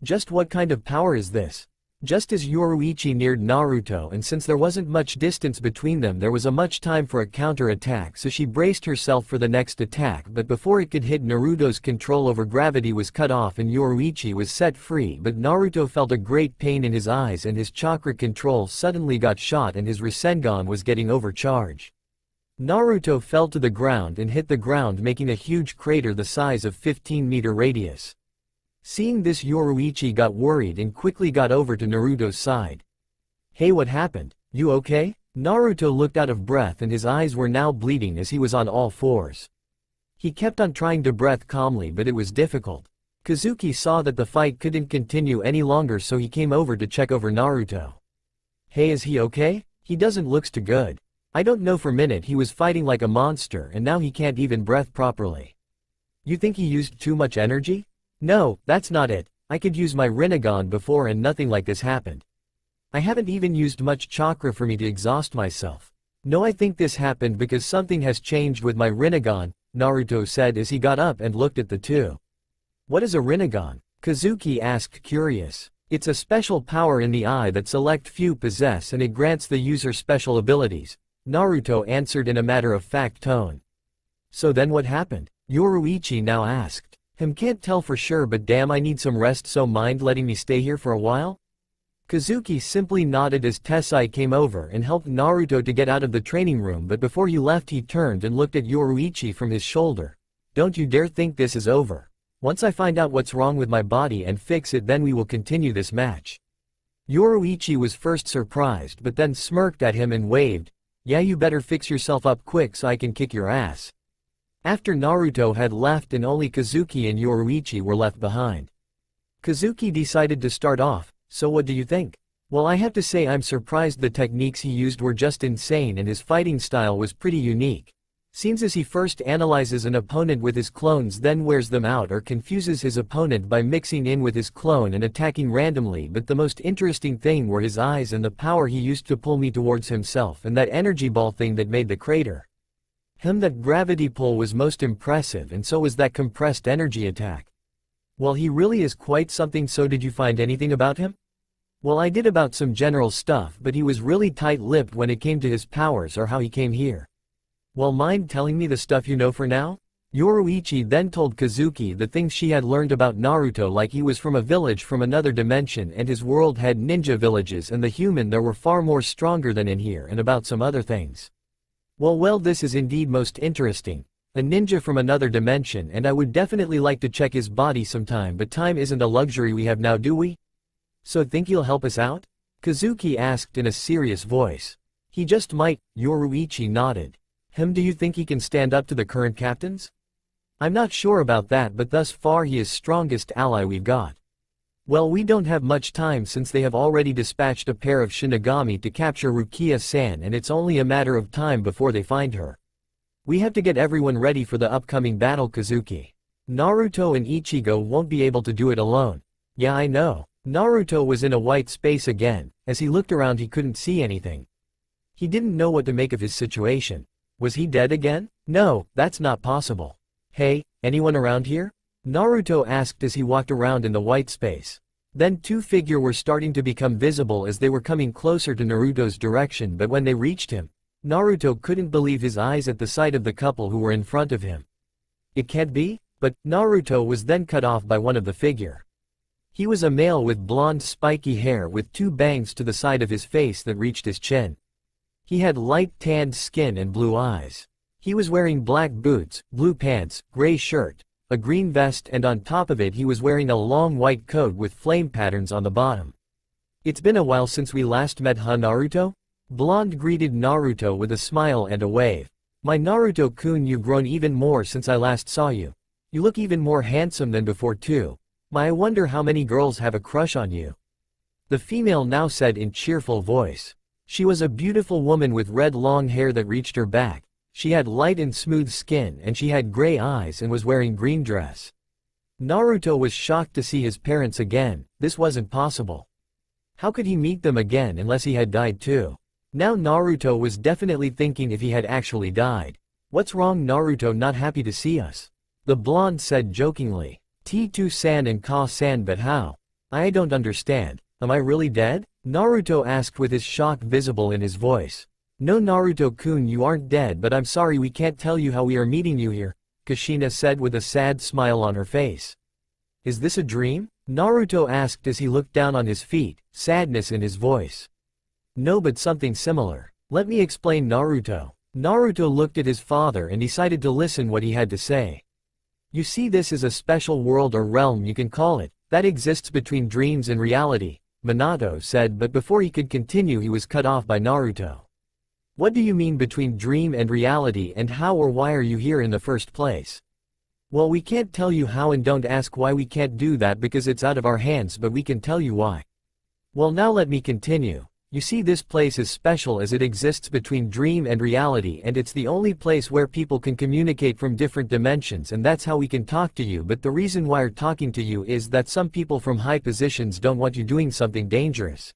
Just what kind of power is this? Just as Yoruichi neared Naruto, and since there wasn't much distance between them, there was much time for a counter-attack, so she braced herself for the next attack, but before it could hit, Naruto's control over gravity was cut off and Yoruichi was set free, but Naruto felt a great pain in his eyes and his chakra control suddenly got shot and his Rasengan was getting overcharged. Naruto fell to the ground and hit the ground, making a huge crater the size of 15-meter radius. Seeing this, Yoruichi got worried and quickly got over to Naruto's side. Hey, what happened? You okay? Naruto looked out of breath and his eyes were now bleeding as he was on all fours. He kept on trying to breathe calmly, but it was difficult. Kazuki saw that the fight couldn't continue any longer, so he came over to check over Naruto. Hey, is he okay? He doesn't look too good. I don't know, for a minute he was fighting like a monster and now he can't even breathe properly. You think he used too much energy? No, that's not it. I could use my Rinnegan before and nothing like this happened. I haven't even used much chakra for me to exhaust myself. No, I think this happened because something has changed with my Rinnegan, Naruto said as he got up and looked at the two. What is a Rinnegan? Kazuki asked, curious. It's a special power in the eye that select few possess and it grants the user special abilities, Naruto answered in a matter-of-fact tone. So then what happened? Yoruichi now asked. Can't tell for sure, but damn, I need some rest, so mind letting me stay here for a while? Kazuki simply nodded as Tessai came over and helped Naruto to get out of the training room, but before he left he turned and looked at Yoruichi from his shoulder. Don't you dare think this is over. Once I find out what's wrong with my body and fix it, then we will continue this match. Yoruichi was first surprised but then smirked at him and waved. Yeah, you better fix yourself up quick so I can kick your ass. After Naruto had left and only Kazuki and Yoruichi were left behind. Kazuki decided to start off. So what do you think? Well, I have to say I'm surprised. The techniques he used were just insane and his fighting style was pretty unique. Seems as he first analyzes an opponent with his clones, then wears them out or confuses his opponent by mixing in with his clone and attacking randomly, but the most interesting thing were his eyes and the power he used to pull me towards himself, and that energy ball thing that made the crater. That gravity pull was most impressive, and so was that compressed energy attack. Well, he really is quite something. So did you find anything about him? Well, I did, about some general stuff, but he was really tight-lipped when it came to his powers or how he came here. Well, mind telling me the stuff you know for now? Yoruichi then told Kazuki the things she had learned about Naruto, like he was from a village from another dimension and his world had ninja villages and the human there were far more stronger than in here, and about some other things. Well, this is indeed most interesting. A ninja from another dimension, and I would definitely like to check his body sometime, but time isn't a luxury we have now, do we? So think he'll help us out? Kazuki asked in a serious voice. He just might, Yoruichi nodded. Do you think he can stand up to the current captains? I'm not sure about that, but thus far he is strongest ally we've got. Well, we don't have much time since they have already dispatched a pair of Shinigami to capture Rukia-san, and it's only a matter of time before they find her. We have to get everyone ready for the upcoming battle, Kazuki. Naruto and Ichigo won't be able to do it alone. Yeah, I know. Naruto was in a white space again. As he looked around he couldn't see anything. He didn't know what to make of his situation. Was he dead again? No, that's not possible. Hey, anyone around here? Naruto asked as he walked around in the white space. Then two figures were starting to become visible as they were coming closer to Naruto's direction, but when they reached him, Naruto couldn't believe his eyes at the sight of the couple who were in front of him. It can't be? But Naruto was then cut off by one of the figure. He was a male with blonde spiky hair with two bangs to the side of his face that reached his chin. He had light tanned skin and blue eyes. He was wearing black boots, blue pants, gray shirt, a green vest, and on top of it he was wearing a long white coat with flame patterns on the bottom. It's been a while since we last met, huh, Naruto? Blonde greeted Naruto with a smile and a wave. My Naruto-kun, you've grown even more since I last saw you. You look even more handsome than before too. I wonder how many girls have a crush on you. The female now said in cheerful voice. She was a beautiful woman with red long hair that reached her back. She had light and smooth skin and she had gray eyes and was wearing green dress. Naruto was shocked to see his parents again. This wasn't possible. How could he meet them again unless he had died too? Now Naruto was definitely thinking if he had actually died. What's wrong, Naruto? Not happy to see us? The blonde said jokingly. T2-san and Ka-san, but how? I don't understand. Am I really dead? Naruto asked with his shock visible in his voice. No, Naruto-kun, you aren't dead, but I'm sorry we can't tell you how we are meeting you here, Kushina said with a sad smile on her face. Is this a dream? Naruto asked as he looked down on his feet, sadness in his voice. No, but something similar. Let me explain, Naruto. Naruto looked at his father and decided to listen what he had to say. You see, this is a special world or realm, you can call it, that exists between dreams and reality, Minato said, but before he could continue he was cut off by Naruto. What do you mean between dream and reality, and how or why are you here in the first place? Well, we can't tell you how, and don't ask why we can't do that because it's out of our hands, but we can tell you why. Well, now let me continue. You see, this place is special as it exists between dream and reality, and it's the only place where people can communicate from different dimensions, and that's how we can talk to you. But the reason why we're talking to you is that some people from high positions don't want you doing something dangerous.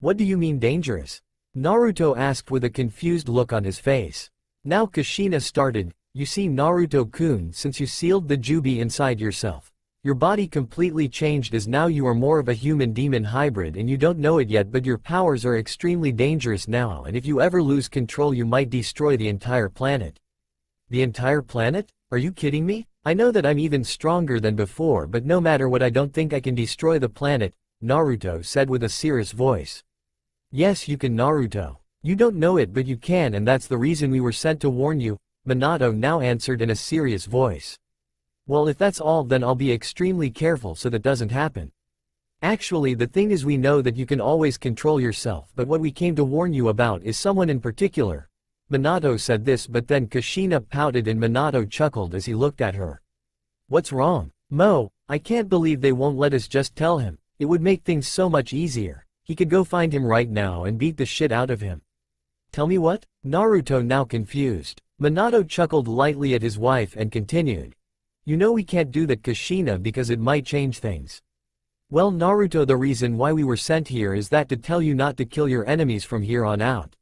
What do you mean dangerous? Naruto asked with a confused look on his face. Now Kushina started, you see Naruto-kun, since you sealed the Jubbi inside yourself, your body completely changed as now you are more of a human-demon hybrid, and you don't know it yet, but your powers are extremely dangerous now, and if you ever lose control you might destroy the entire planet. The entire planet? Are you kidding me? I know that I'm even stronger than before, but no matter what I don't think I can destroy the planet, Naruto said with a serious voice. Yes, you can, Naruto. You don't know it, but you can, and that's the reason we were sent to warn you, Minato now answered in a serious voice. Well, if that's all, then I'll be extremely careful so that doesn't happen. Actually, the thing is, we know that you can always control yourself, but what we came to warn you about is someone in particular. Minato said this, but then Kushina pouted and Minato chuckled as he looked at her. What's wrong? Mo, I can't believe they won't let us just tell him. It would make things so much easier. He could go find him right now and beat the shit out of him. Tell me what? Naruto now confused. Minato chuckled lightly at his wife and continued. You know we can't do that, Kushina, because it might change things. Well, Naruto, the reason why we were sent here is that to tell you not to kill your enemies from here on out.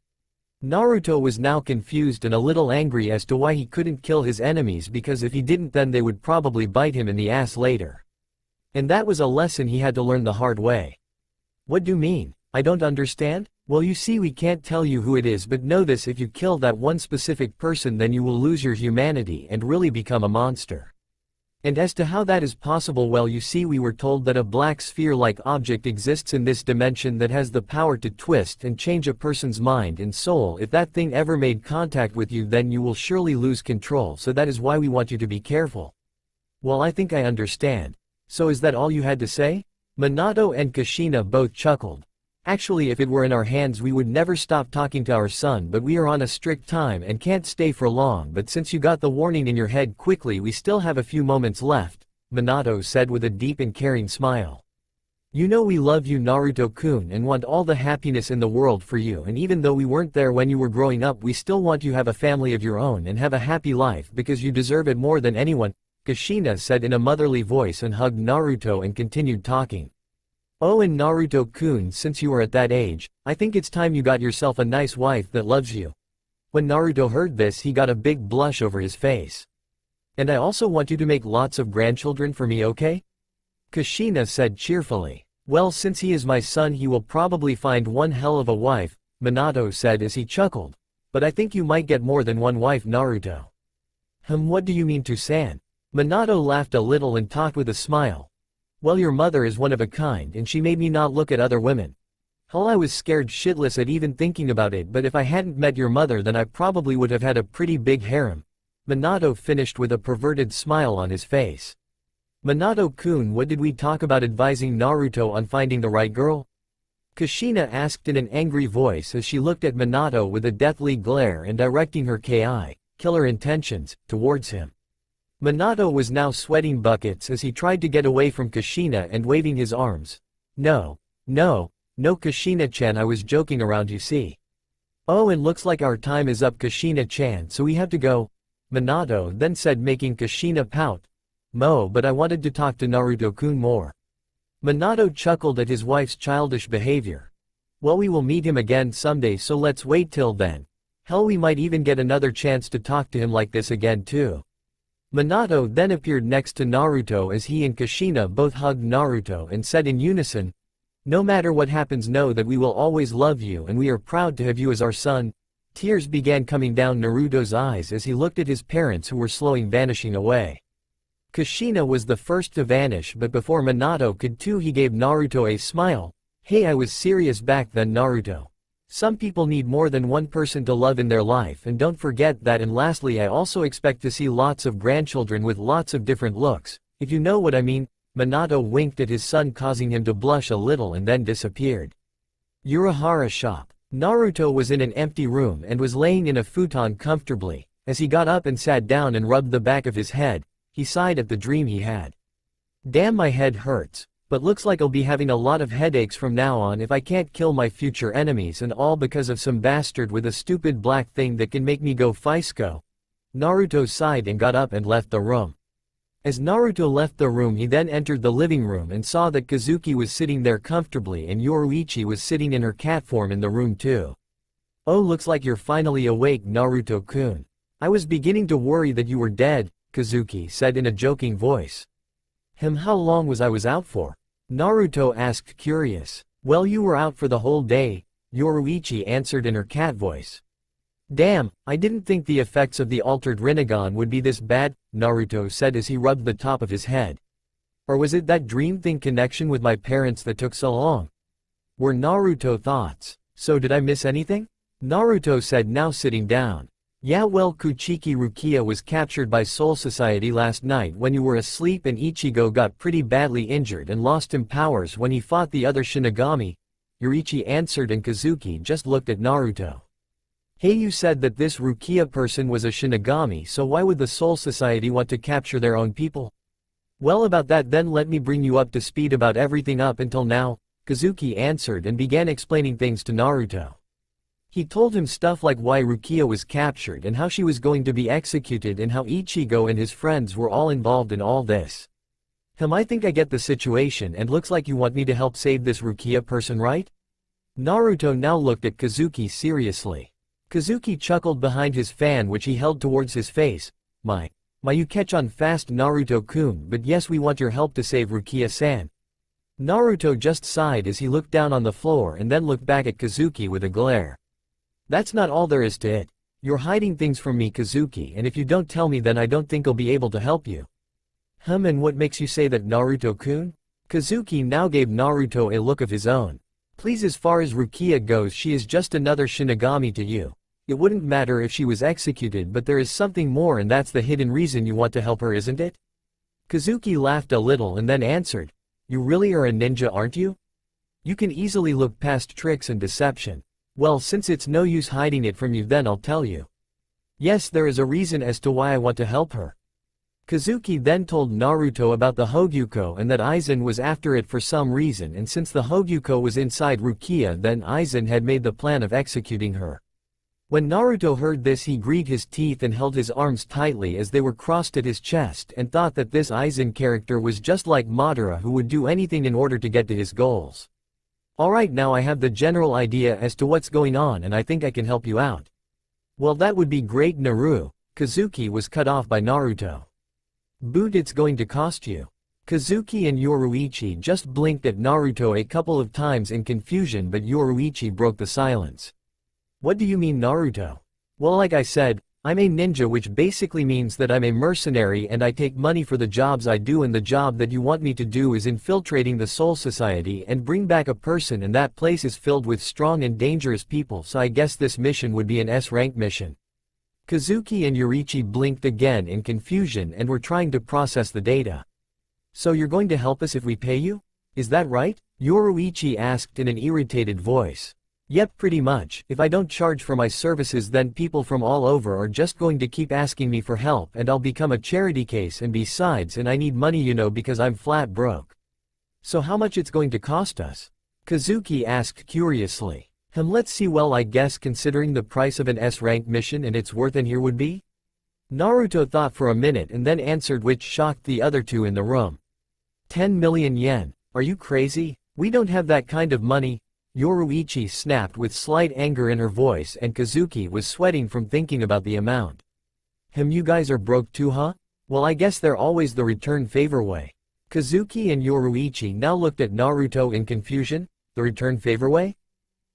Naruto was now confused and a little angry as to why he couldn't kill his enemies, because if he didn't then they would probably bite him in the ass later. And that was a lesson he had to learn the hard way. What do you mean? I don't understand? Well, you see, we can't tell you who it is, but know this: if you kill that one specific person then you will lose your humanity and really become a monster. And as to how that is possible, well, you see, we were told that a black sphere-like object exists in this dimension that has the power to twist and change a person's mind and soul. If that thing ever made contact with you then you will surely lose control, so that is why we want you to be careful. Well, I think I understand. So is that all you had to say? Minato and Kushina both chuckled. Actually, if it were in our hands we would never stop talking to our son, but we are on a strict time and can't stay for long. But since you got the warning in your head quickly, we still have a few moments left, Minato said with a deep and caring smile. You know we love you, Naruto-kun, and want all the happiness in the world for you, and even though we weren't there when you were growing up, we still want you to have a family of your own and have a happy life because you deserve it more than anyone, Kushina said in a motherly voice and hugged Naruto and continued talking. Oh, and Naruto-kun, since you are at that age, I think it's time you got yourself a nice wife that loves you. When Naruto heard this, he got a big blush over his face. And I also want you to make lots of grandchildren for me, okay? Kushina said cheerfully. Well, since he is my son he will probably find one hell of a wife, Minato said as he chuckled. But I think you might get more than one wife, Naruto. What do you mean, Toussaint? Minato laughed a little and talked with a smile. Well, your mother is one of a kind and she made me not look at other women. Hell, I was scared shitless at even thinking about it, but if I hadn't met your mother then I probably would have had a pretty big harem. Minato finished with a perverted smile on his face. Minato-kun, what did we talk about advising Naruto on finding the right girl? Kushina asked in an angry voice as she looked at Minato with a deathly glare and directing her killer intentions towards him. Minato was now sweating buckets as he tried to get away from Kushina and waving his arms. No, Kushina-chan, I was joking around, you see. Oh, and looks like our time is up, Kushina-chan, so we have to go, Minato then said, making Kushina pout. Mo, but I wanted to talk to Naruto-kun more. Minato chuckled at his wife's childish behavior. Well, we will meet him again someday, so let's wait till then. Hell, we might even get another chance to talk to him like this again too. Minato then appeared next to Naruto as he and Kushina both hugged Naruto and said in unison, no matter what happens, know that we will always love you and we are proud to have you as our son. Tears began coming down Naruto's eyes as he looked at his parents who were slowly vanishing away. Kushina was the first to vanish, but before Minato could too, he gave Naruto a smile. Hey, I was serious back then, Naruto. Some people need more than one person to love in their life, and don't forget that. And lastly, I also expect to see lots of grandchildren with lots of different looks, if you know what I mean. Minato winked at his son, causing him to blush a little, and then disappeared. Urahara shop. Naruto was in an empty room and was laying in a futon comfortably. As he got up and sat down and rubbed the back of his head, he sighed at the dream he had. Damn, my head hurts. But looks like I'll be having a lot of headaches from now on if I can't kill my future enemies, and all because of some bastard with a stupid black thing that can make me go Fisco. Naruto sighed and got up and left the room. As Naruto left the room, he then entered the living room and saw that Kazuki was sitting there comfortably and Yoruichi was sitting in her cat form in the room too. "Oh, looks like you're finally awake, Naruto-kun. I was beginning to worry that you were dead," Kazuki said in a joking voice. How long was I out for?" Naruto asked, curious. "Well, you were out for the whole day," Yoruichi answered in her cat voice. "Damn, I didn't think the effects of the altered Rinnegan would be this bad," Naruto said as he rubbed the top of his head. "Or was it that dream thing connection with my parents that took so long?" were Naruto thoughts. "So did I miss anything?" Naruto said, now sitting down. "Yeah, well, Kuchiki Rukia was captured by Soul Society last night when you were asleep, and Ichigo got pretty badly injured and lost his powers when he fought the other Shinigami," Yoruichi answered, and Kazuki just looked at Naruto. "Hey, you said that this Rukia person was a Shinigami, so why would the Soul Society want to capture their own people?" "Well, about that then let me bring you up to speed about everything up until now," Kazuki answered and began explaining things to Naruto. He told him stuff like why Rukia was captured and how she was going to be executed and how Ichigo and his friends were all involved in all this. "I think I get the situation, and looks like you want me to help save this Rukia person, right?" Naruto now looked at Kazuki seriously. Kazuki chuckled behind his fan which he held towards his face. My, you catch on fast, Naruto-kun, but yes, we want your help to save Rukia-san." Naruto just sighed as he looked down on the floor and then looked back at Kazuki with a glare. "That's not all there is to it. You're hiding things from me, Kazuki, and if you don't tell me then I don't think I'll be able to help you." And what makes you say that, Naruto-kun?" Kazuki now gave Naruto a look of his own. "Please, as far as Rukia goes, she is just another Shinigami to you. It wouldn't matter if she was executed, but there is something more, and that's the hidden reason you want to help her, isn't it?" Kazuki laughed a little and then answered, "You really are a ninja, aren't you? You can easily look past tricks and deception. Well, since it's no use hiding it from you, then I'll tell you. Yes, there is a reason as to why I want to help her." Kazuki then told Naruto about the Hogyuko and that Aizen was after it for some reason, and since the Hogyuko was inside Rukia, then Aizen had made the plan of executing her. When Naruto heard this, he gritted his teeth and held his arms tightly as they were crossed at his chest, and thought that this Aizen character was just like Madara, who would do anything in order to get to his goals. "Alright, now I have the general idea as to what's going on, and I think I can help you out." "Well, that would be great, Naru." Kazuki was cut off by Naruto. "But it's going to cost you." Kazuki and Yoruichi just blinked at Naruto a couple of times in confusion, but Yoruichi broke the silence. "What do you mean, Naruto?" "Well, like I said, I'm a ninja, which basically means that I'm a mercenary and I take money for the jobs I do, and the job that you want me to do is infiltrating the Soul Society and bring back a person, and that place is filled with strong and dangerous people, so I guess this mission would be an S-rank mission." Kazuki and Yoruichi blinked again in confusion and were trying to process the data. "So you're going to help us if we pay you? Is that right?" Yoruichi asked in an irritated voice. "Yep, pretty much. If I don't charge for my services, then people from all over are just going to keep asking me for help, and I'll become a charity case, and besides, and I need money, because I'm flat broke." "So how much it's going to cost us?" Kazuki asked curiously. Let's see, well, I guess considering the price of an S-rank mission and its worth in here would be?" Naruto thought for a minute and then answered, which shocked the other two in the room. 10 million yen. Are you crazy? We don't have that kind of money," Yoruichi snapped with slight anger in her voice, and Kazuki was sweating from thinking about the amount. You guys are broke too, huh? Well, I guess they're always the return favor way." Kazuki and Yoruichi now looked at Naruto in confusion. "The return favor way?"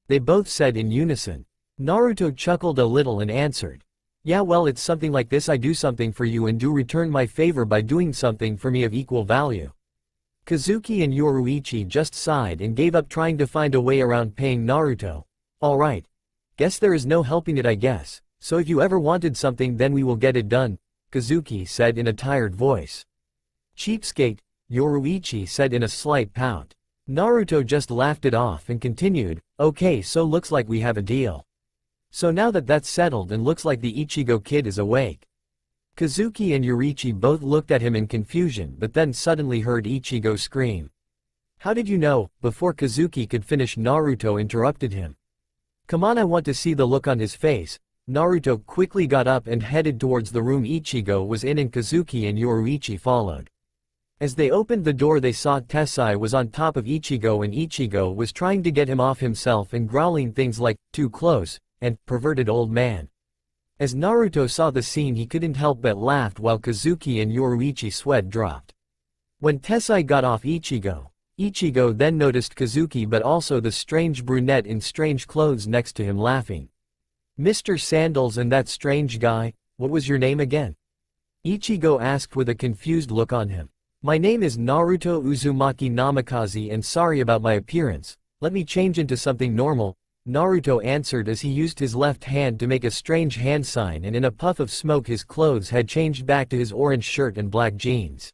they both said in unison. Naruto chuckled a little and answered, "Yeah, well, it's something like this: I do something for you and do return my favor by doing something for me of equal value." Kazuki and Yoruichi just sighed and gave up trying to find a way around paying Naruto. "Alright. Guess there is no helping it, I guess. So if you ever wanted something, then we will get it done," Kazuki said in a tired voice. "Cheapskate," Yoruichi said in a slight pout. Naruto just laughed it off and continued, "Okay, so looks like we have a deal. So now that that's settled, and looks like the Ichigo kid is awake." Kazuki and Yoruichi both looked at him in confusion, but then suddenly heard Ichigo scream. How did you know? Before Kazuki could finish, Naruto interrupted him. Come on, I want to see the look on his face. Naruto quickly got up and headed towards the room Ichigo was in, and Kazuki and Yoruichi followed. As they opened the door, they saw Tessai was on top of Ichigo, and Ichigo was trying to get him off himself and growling things like, "Too close," and "perverted old man." As Naruto saw the scene, he couldn't help but laugh, while Kazuki and Yoruichi sweat dropped. When Tessai got off Ichigo then noticed Kazuki, but also the strange brunette in strange clothes next to him, laughing. "Mr. Sandals and that strange guy, what was your name again?" Ichigo asked with a confused look on him. "My name is Naruto Uzumaki Namikaze, and sorry about my appearance, let me change into something normal," Naruto answered as he used his left hand to make a strange hand sign, and in a puff of smoke his clothes had changed back to his orange shirt and black jeans.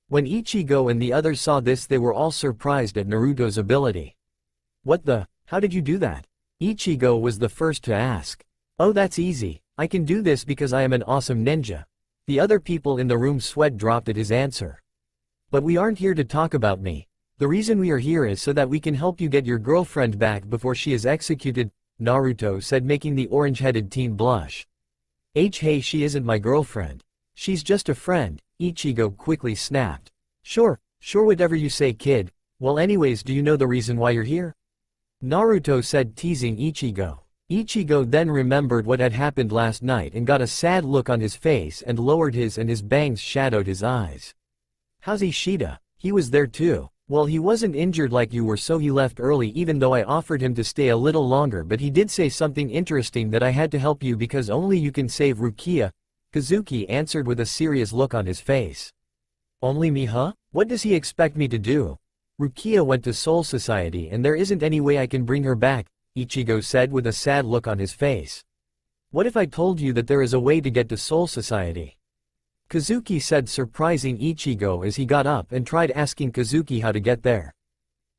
When Ichigo and the others saw this, they were all surprised at Naruto's ability. "What the? How did you do that?" Ichigo was the first to ask. "Oh, that's easy, I can do this because I am an awesome ninja." The other people in the room sweat dropped at his answer. "But we aren't here to talk about me. The reason we are here is so that we can help you get your girlfriend back before she is executed," Naruto said, making the orange-headed teen blush. Hey, she isn't my girlfriend. She's just a friend," Ichigo quickly snapped. Sure, whatever you say, kid. Well, anyways, do you know the reason why you're here?" Naruto said, teasing Ichigo. Ichigo then remembered what had happened last night and got a sad look on his face and lowered his, and his bangs shadowed his eyes. "How's Ishida? He was there too." "Well, he wasn't injured like you were, so he left early, even though I offered him to stay a little longer, but he did say something interesting that I had to help you because only you can save Rukia," Kazuki answered with a serious look on his face. "Only me, huh? What does he expect me to do? Rukia went to Soul Society and there isn't any way I can bring her back," Ichigo said with a sad look on his face. "What if I told you that there is a way to get to Soul Society?" Kazuki said, surprising Ichigo as he got up and tried asking Kazuki how to get there.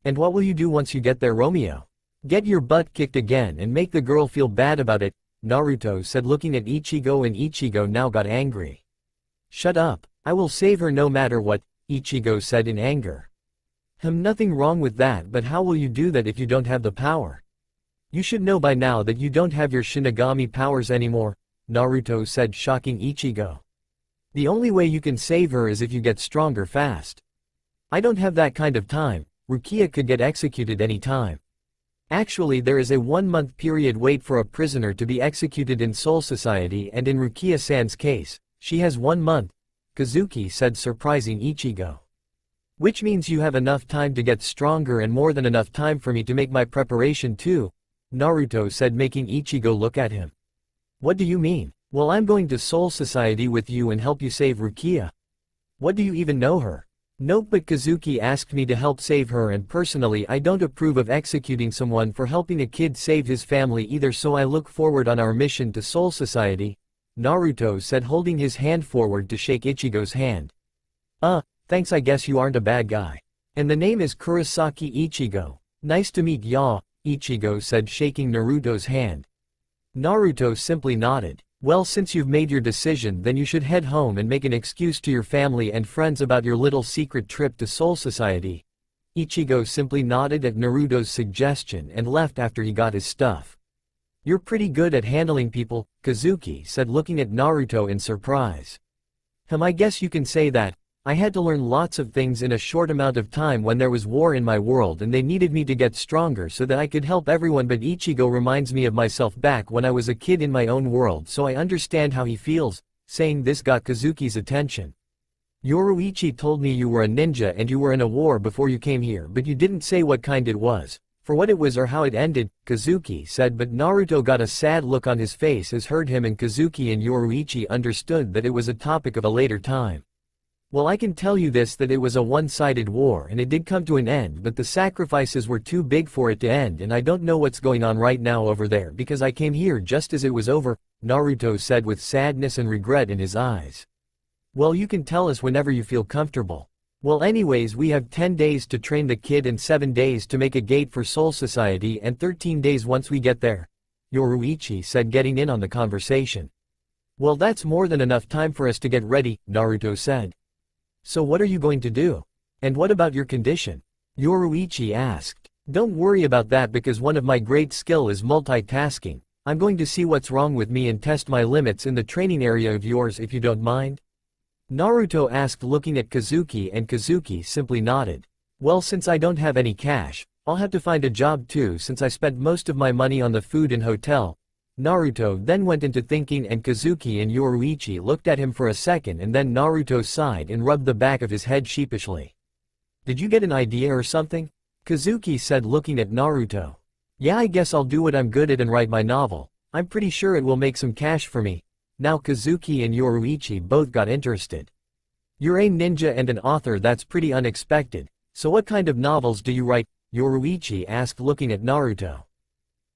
"And what will you do once you get there, Romeo?" "Get your butt kicked again and make the girl feel bad about it," Naruto said, looking at Ichigo, and Ichigo now got angry. "Shut up, I will save her no matter what," Ichigo said in anger. Nothing wrong with that, but how will you do that if you don't have the power?" "You should know by now that you don't have your Shinigami powers anymore," Naruto said, shocking Ichigo. "The only way you can save her is if you get stronger fast." "I don't have that kind of time, Rukia could get executed any time." "Actually, there is a 1-month period wait for a prisoner to be executed in Soul Society, and in Rukia-san's case, she has 1 month," Kazuki said, surprising Ichigo. "Which means you have enough time to get stronger and more than enough time for me to make my preparation too," Naruto said, making Ichigo look at him. "What do you mean?" "Well, I'm going to Soul Society with you and help you save Rukia." "What, do you even know her?" "Nope, but Kazuki asked me to help save her, and personally I don't approve of executing someone for helping a kid save his family either, so I look forward on our mission to Soul Society," Naruto said, holding his hand forward to shake Ichigo's hand. Thanks, I guess you aren't a bad guy. And the name is Kurosaki Ichigo. Nice to meet ya," Ichigo said, shaking Naruto's hand. Naruto simply nodded. "Well, since you've made your decision, then you should head home and make an excuse to your family and friends about your little secret trip to Soul Society." Ichigo simply nodded at Naruto's suggestion and left after he got his stuff. "You're pretty good at handling people," Kazuki said, looking at Naruto in surprise. I guess you can say that. I had to learn lots of things in a short amount of time when there was war in my world and they needed me to get stronger so that I could help everyone, but Ichigo reminds me of myself back when I was a kid in my own world, so I understand how he feels." Saying this got Kazuki's attention. "Yoruichi told me you were a ninja and you were in a war before you came here, but you didn't say what kind it was, for what it was or how it ended," Kazuki said, but Naruto got a sad look on his face as heard him, and Kazuki and Yoruichi understood that it was a topic of a later time. "Well, I can tell you this, that it was a one-sided war and it did come to an end, but the sacrifices were too big for it to end, and I don't know what's going on right now over there because I came here just as it was over," Naruto said with sadness and regret in his eyes. "Well, you can tell us whenever you feel comfortable." "Well, anyways, we have 10 days to train the kid and 7 days to make a gate for Soul Society and 13 days once we get there," Yoruichi said, getting in on the conversation. "Well, that's more than enough time for us to get ready," Naruto said. "So what are you going to do? And what about your condition?" Yoruichi asked. Don't worry about that because one of my great skill is multitasking. I'm going to see what's wrong with me and test my limits in the training area of yours if you don't mind. Naruto asked looking at Kazuki, and Kazuki simply nodded. Well, since I don't have any cash, I'll have to find a job too since I spent most of my money on the food and hotel. Naruto then went into thinking, and Kazuki and Yoruichi looked at him for a second, and then Naruto sighed and rubbed the back of his head sheepishly. Did you get an idea or something? Kazuki said looking at Naruto. Yeah, I guess I'll do what I'm good at and write my novel. I'm pretty sure it will make some cash for me. Now Kazuki and Yoruichi both got interested. You're a ninja and an author, that's pretty unexpected. So what kind of novels do you write? Yoruichi asked looking at Naruto.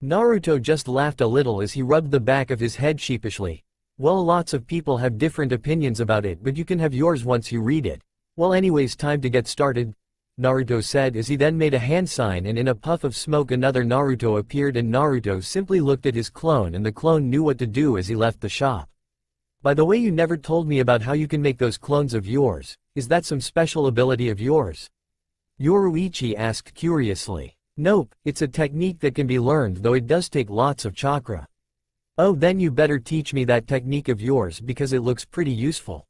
Naruto just laughed a little as he rubbed the back of his head sheepishly. Well, lots of people have different opinions about it, but you can have yours once you read it. Well, anyways, time to get started, Naruto said as he then made a hand sign, and in a puff of smoke another Naruto appeared, and Naruto simply looked at his clone and the clone knew what to do as he left the shop. By the way, you never told me about how you can make those clones of yours. Is that some special ability of yours? Yoruichi asked curiously. Nope, it's a technique that can be learned, though it does take lots of chakra. Oh, then you better teach me that technique of yours because it looks pretty useful.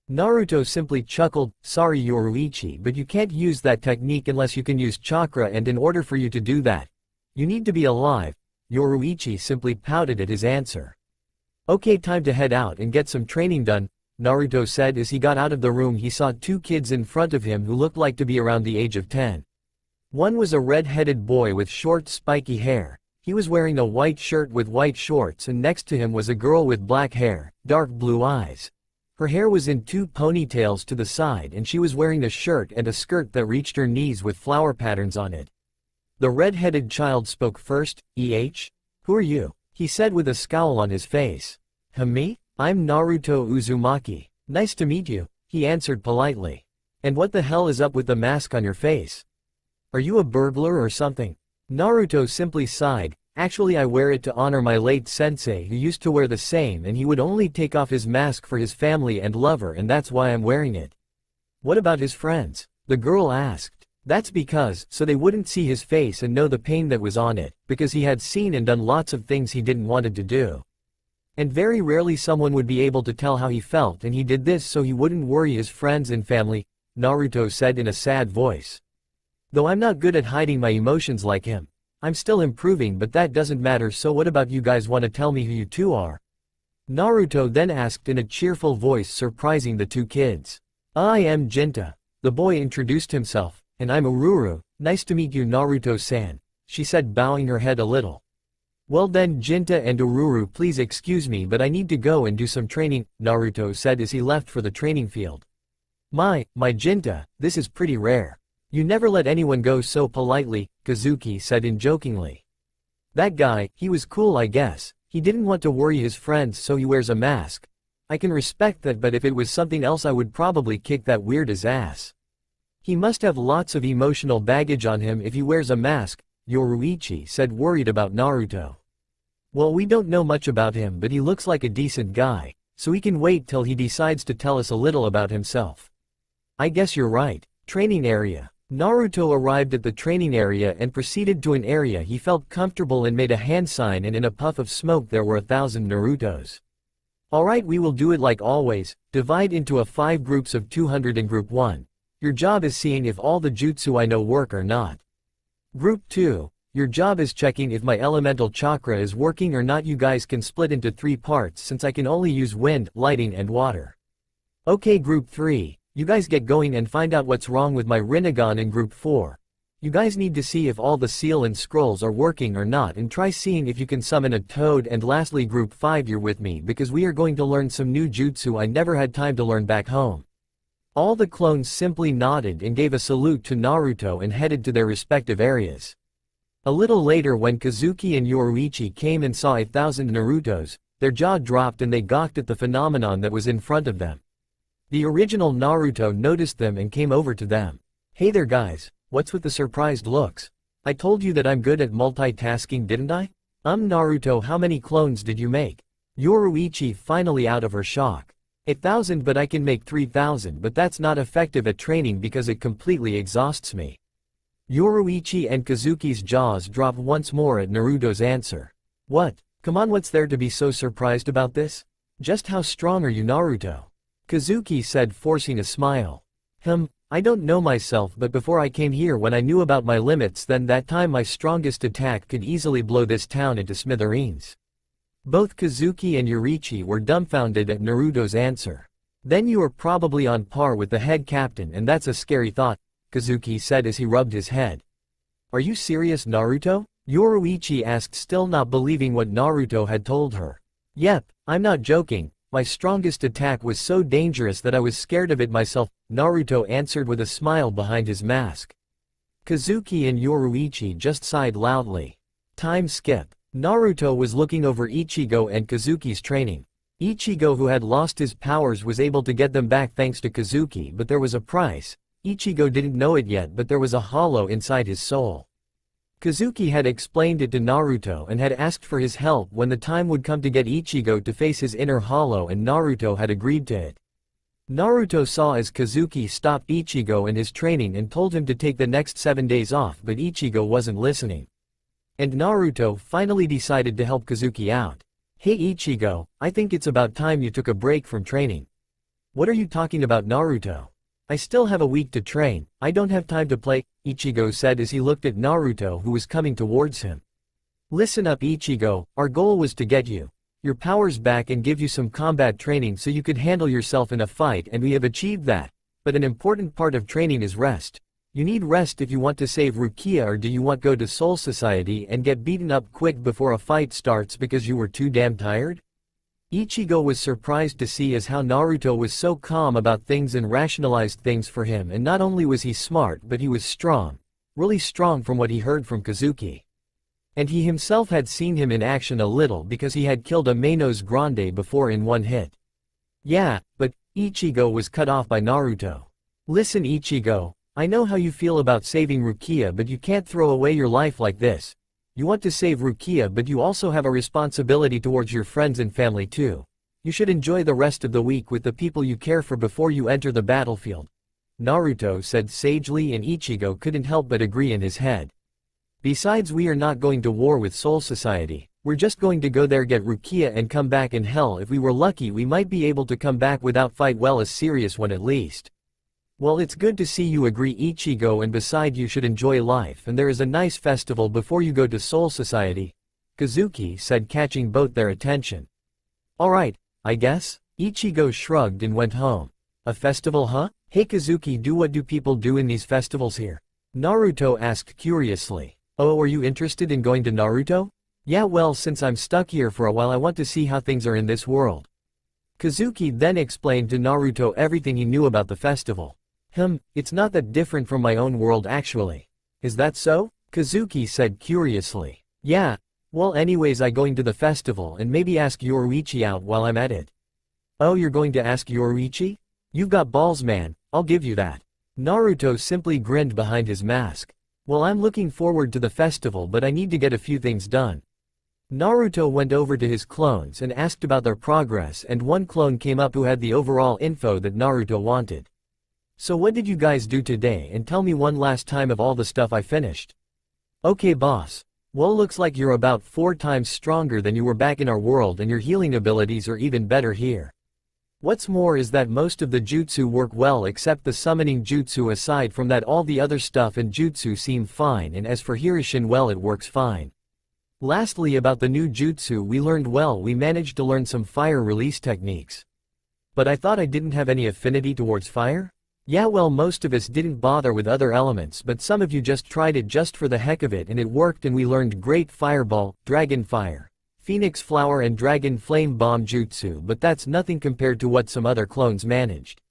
Naruto simply chuckled. Sorry Yoruichi, but you can't use that technique unless you can use chakra, and in order for you to do that, you need to be alive. Yoruichi simply pouted at his answer. Okay, time to head out and get some training done, Naruto said as he got out of the room. He saw two kids in front of him who looked like to be around the age of 10. One was a red-headed boy with short spiky hair. He was wearing a white shirt with white shorts, and next to him was a girl with black hair, dark blue eyes. Her hair was in two ponytails to the side, and she was wearing a shirt and a skirt that reached her knees with flower patterns on it. The red-headed child spoke first. Who are you? He said with a scowl on his face. Me? I'm Naruto Uzumaki. Nice to meet you, he answered politely. And what the hell is up with the mask on your face? Are you a burglar or something? Naruto simply sighed. Actually, I wear it to honor my late sensei who used to wear the same, and he would only take off his mask for his family and lover, and that's why I'm wearing it. What about his friends? The girl asked. That's because, so they wouldn't see his face and know the pain that was on it, because he had seen and done lots of things he didn't wanted to do. And very rarely someone would be able to tell how he felt, and he did this so he wouldn't worry his friends and family, Naruto said in a sad voice. Though I'm not good at hiding my emotions like him. I'm still improving, but that doesn't matter. So what about you guys, want to tell me who you two are? Naruto then asked in a cheerful voice, surprising the two kids. I am Jinta. The boy introduced himself. And I'm Ururu. Nice to meet you, Naruto-san, she said, bowing her head a little. Well then, Jinta and Ururu, please excuse me, but I need to go and do some training, Naruto said as he left for the training field. My Jinta, this is pretty rare. You never let anyone go so politely, Kazuki said jokingly. That guy, he was cool, I guess. He didn't want to worry his friends, so he wears a mask. I can respect that, but if it was something else I would probably kick that weirdo's ass. He must have lots of emotional baggage on him if he wears a mask, Yoruichi said, worried about Naruto. Well, we don't know much about him, but he looks like a decent guy, so we can wait till he decides to tell us a little about himself. I guess you're right. Training area. Naruto arrived at the training area and proceeded to an area he felt comfortable and made a hand sign, and in a puff of smoke there were 1,000 Narutos. Alright, we will do it like always. Divide into 5 groups of 200 in Group 1. Your job is seeing if all the jutsu I know work or not. Group 2. Your job is checking if my elemental chakra is working or not. You guys can split into 3 parts since I can only use wind, lighting and water. Okay, Group 3. You guys get going and find out what's wrong with my Rinnegan. In Group 4. You guys need to see if all the seal and scrolls are working or not, and try seeing if you can summon a toad. And lastly, Group 5, you're with me because we are going to learn some new jutsu I never had time to learn back home. All the clones simply nodded and gave a salute to Naruto and headed to their respective areas. A little later, when Kazuki and Yoruichi came and saw 1,000 Narutos, their jaw dropped and they gawked at the phenomenon that was in front of them. The original Naruto noticed them and came over to them. Hey there guys, what's with the surprised looks? I told you that I'm good at multitasking, didn't I? Naruto, how many clones did you make? Yoruichi finally out of her shock. 1,000, but I can make 3,000, but that's not effective at training because it completely exhausts me. Yoruichi and Kazuki's jaws dropped once more at Naruto's answer. What? Come on, what's there to be so surprised about this? Just how strong are you, Naruto? Kazuki said, forcing a smile. I don't know myself, but before I came here, when I knew about my limits, then that time my strongest attack could easily blow this town into smithereens. Both Kazuki and Yoruichi were dumbfounded at Naruto's answer. Then you are probably on par with the head captain, and that's a scary thought, Kazuki said as he rubbed his head. Are you serious, Naruto? Yoruichi asked, still not believing what Naruto had told her. Yep, I'm not joking. My strongest attack was so dangerous that I was scared of it myself, Naruto answered with a smile behind his mask. Kazuki and Yoruichi just sighed loudly. Time skip. Naruto was looking over Ichigo and Kazuki's training. Ichigo, who had lost his powers, was able to get them back thanks to Kazuki, but there was a price. Ichigo didn't know it yet, but there was a hollow inside his soul. Kazuki had explained it to Naruto and had asked for his help when the time would come to get Ichigo to face his inner hollow, and Naruto had agreed to it. Naruto saw as Kazuki stopped Ichigo in his training and told him to take the next 7 days off, but Ichigo wasn't listening. And Naruto finally decided to help Kazuki out. Hey Ichigo, I think it's about time you took a break from training. What are you talking about, Naruto? I still have a week to train, I don't have time to play, Ichigo said as he looked at Naruto, who was coming towards him. Listen up, Ichigo, our goal was to get your powers back and give you some combat training so you could handle yourself in a fight, and we have achieved that. But an important part of training is rest. You need rest if you want to save Rukia, or do you want to go to Soul Society and get beaten up quick before a fight starts because you were too damn tired? Ichigo was surprised to see as how Naruto was so calm about things and rationalized things for him, and not only was he smart, but he was strong. Really strong from what he heard from Kazuki. And he himself had seen him in action a little because he had killed a Manos Grande before in one hit. Yeah, but Ichigo was cut off by Naruto. Listen Ichigo, I know how you feel about saving Rukia, but you can't throw away your life like this. You want to save Rukia, but you also have a responsibility towards your friends and family too. You should enjoy the rest of the week with the people you care for before you enter the battlefield, Naruto said sagely, and Ichigo couldn't help but agree in his head. Besides, we are not going to war with Soul Society, we're just going to go there, get Rukia, and come back, and hell, if we were lucky we might be able to come back without fight, well, a serious one at least. Well, it's good to see you agree, Ichigo, and beside, you should enjoy life, and there is a nice festival before you go to Soul Society, Kazuki said, catching both their attention. Alright, I guess? Ichigo shrugged and went home. A festival, huh? Hey Kazuki, what do people do in these festivals here? Naruto asked curiously. Oh, are you interested in going to Naruto? Yeah, well, since I'm stuck here for a while, I want to see how things are in this world. Kazuki then explained to Naruto everything he knew about the festival. It's not that different from my own world actually. Is that so? Kazuki said curiously. Yeah. Well, anyways, I going to the festival and maybe ask Yoruichi out while I'm at it. Oh, you're going to ask Yoruichi? You've got balls, man, I'll give you that. Naruto simply grinned behind his mask. Well, I'm looking forward to the festival, but I need to get a few things done. Naruto went over to his clones and asked about their progress, and one clone came up who had the overall info that Naruto wanted. So what did you guys do today, and tell me one last time of all the stuff I finished. Okay boss. Well, looks like you're about 4 times stronger than you were back in our world, and your healing abilities are even better here. What's more is that most of the jutsu work well except the summoning jutsu. Aside from that, all the other stuff and jutsu seem fine, and as for Hirishin, well, it works fine. Lastly, about the new jutsu we learned, well, we managed to learn some fire release techniques. But I thought I didn't have any affinity towards fire? Yeah, well, most of us didn't bother with other elements, but some of you just tried it just for the heck of it, and it worked, and we learned Great Fireball, Dragon Fire, Phoenix Flower, and Dragon Flame Bomb jutsu, but that's nothing compared to what some other clones managed.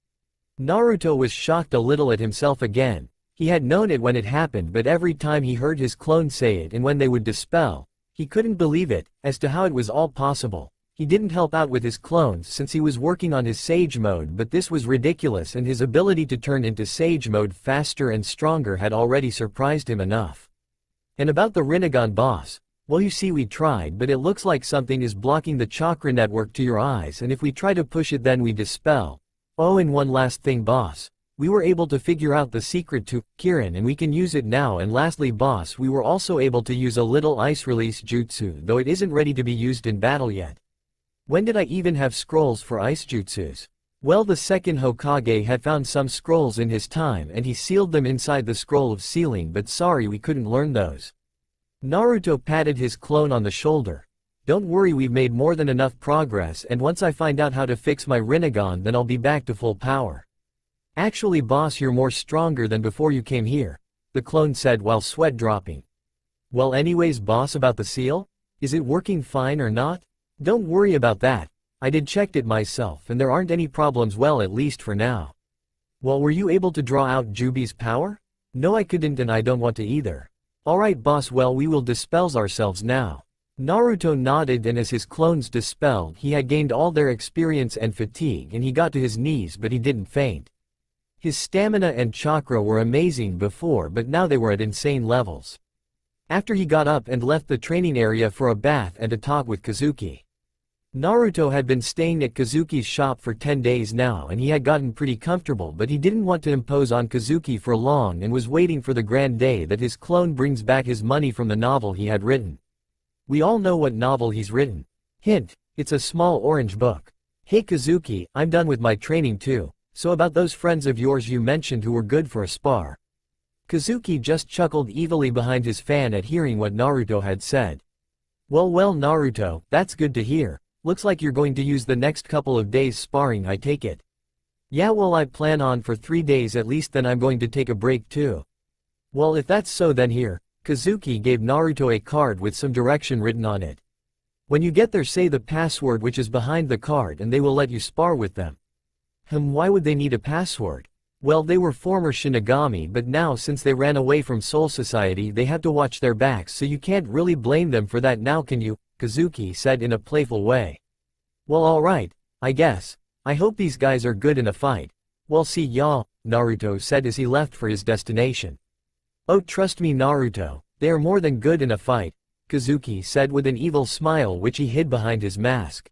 Naruto was shocked a little at himself again. He had known it when it happened, but every time he heard his clone say it and when they would dispel, he couldn't believe it, as to how it was all possible. He didn't help out with his clones since he was working on his Sage mode, but this was ridiculous, and his ability to turn into Sage mode faster and stronger had already surprised him enough. And about the Rinnegan boss, well, you see, we tried, but it looks like something is blocking the chakra network to your eyes, and if we try to push it then we dispel. Oh, and one last thing boss. We were able to figure out the secret to Kirin and we can use it now, and lastly boss, we were also able to use a little ice release jutsu, though it isn't ready to be used in battle yet. When did I even have scrolls for ice jutsus? Well, the second Hokage had found some scrolls in his time and he sealed them inside the scroll of sealing, but sorry we couldn't learn those. Naruto patted his clone on the shoulder. Don't worry, we've made more than enough progress, and once I find out how to fix my Rinnegan then I'll be back to full power. Actually boss, you're more stronger than before you came here, the clone said while sweat dropping. Well anyways boss, about the seal? Is it working fine or not? Don't worry about that. I did checked it myself and there aren't any problems, well at least for now. Well, were you able to draw out Jubbi's power? No, I couldn't and I don't want to either. Alright boss, well we will dispel ourselves now. Naruto nodded, and as his clones dispelled he had gained all their experience and fatigue and he got to his knees, but he didn't faint. His stamina and chakra were amazing before, but now they were at insane levels. After he got up and left the training area for a bath and a talk with Kazuki. Naruto had been staying at Kazuki's shop for 10 days now and he had gotten pretty comfortable, but he didn't want to impose on Kazuki for long and was waiting for the grand day that his clone brings back his money from the novel he had written. We all know what novel he's written. Hint, it's a small orange book. Hey Kazuki, I'm done with my training too. So about those friends of yours you mentioned who were good for a spar. Kazuki just chuckled evilly behind his fan at hearing what Naruto had said. Well Naruto, that's good to hear. Looks like you're going to use the next couple of days sparring, I take it. Yeah, well I plan on for 3 days at least, then I'm going to take a break too. Well if that's so then here. Kazuki gave Naruto a card with some direction written on it. When you get there say the password which is behind the card and they will let you spar with them. Why would they need a password? Well, they were former Shinigami, but now since they ran away from Soul Society they have to watch their backs, so you can't really blame them for that now, can you? Kazuki said in a playful way. Well alright, I guess. I hope these guys are good in a fight. Well see y'all, Naruto said as he left for his destination. Oh trust me Naruto, they are more than good in a fight, Kazuki said with an evil smile which he hid behind his mask.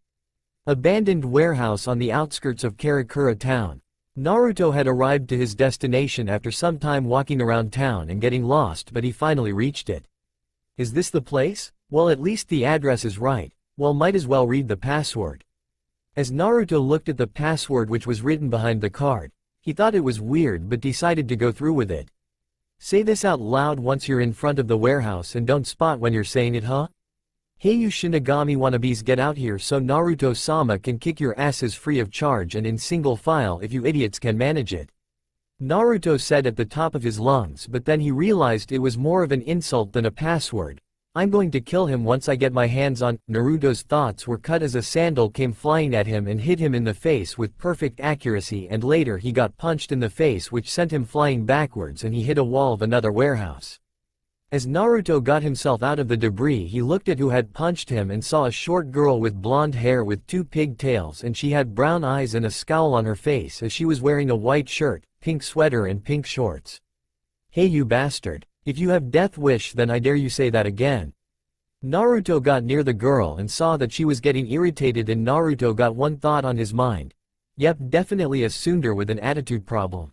Abandoned warehouse on the outskirts of Karakura town. Naruto had arrived to his destination after some time walking around town and getting lost, but he finally reached it. Is this the place? Well at least the address is right. Well might as well read the password. As Naruto looked at the password which was written behind the card, he thought it was weird but decided to go through with it. Say this out loud once you're in front of the warehouse and don't spot when you're saying it, huh? Hey you Shinigami wannabes, get out here so Naruto-sama can kick your asses free of charge and in single file if you idiots can manage it. Naruto said at the top of his lungs, but then he realized it was more of an insult than a password. I'm going to kill him once I get my hands on. Naruto's thoughts were cut as a sandal came flying at him and hit him in the face with perfect accuracy, and later he got punched in the face which sent him flying backwards and he hit a wall of another warehouse. As Naruto got himself out of the debris he looked at who had punched him and saw a short girl with blonde hair with 2 pigtails, and she had brown eyes and a scowl on her face as she was wearing a white shirt, pink sweater and pink shorts. Hey you bastard. If you have death wish then I dare you say that again. Naruto got near the girl and saw that she was getting irritated, and Naruto got one thought on his mind. Yep, definitely a tsundere with an attitude problem.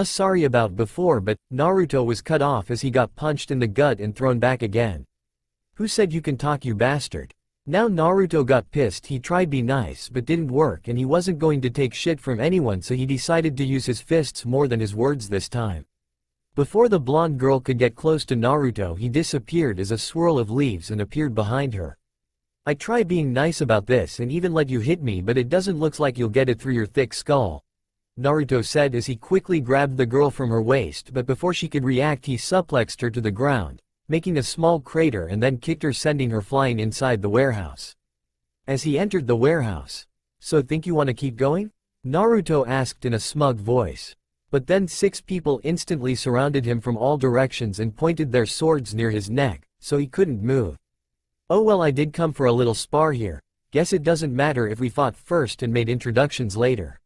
Sorry about before, but Naruto was cut off as he got punched in the gut and thrown back again. Who said you can talk, you bastard? Now Naruto got pissed. He tried be nice but didn't work, and he wasn't going to take shit from anyone, so he decided to use his fists more than his words this time. Before the blonde girl could get close to Naruto he disappeared as a swirl of leaves and appeared behind her. I try being nice about this and even let you hit me, but it doesn't look like you'll get it through your thick skull, Naruto said as he quickly grabbed the girl from her waist, but before she could react he suplexed her to the ground, making a small crater, and then kicked her, sending her flying inside the warehouse. As he entered the warehouse, "So think you want to keep going?" Naruto asked in a smug voice. But then 6 people instantly surrounded him from all directions and pointed their swords near his neck, so he couldn't move. "Oh well, I did come for a little spar here. Guess it doesn't matter if we fought first and made introductions later."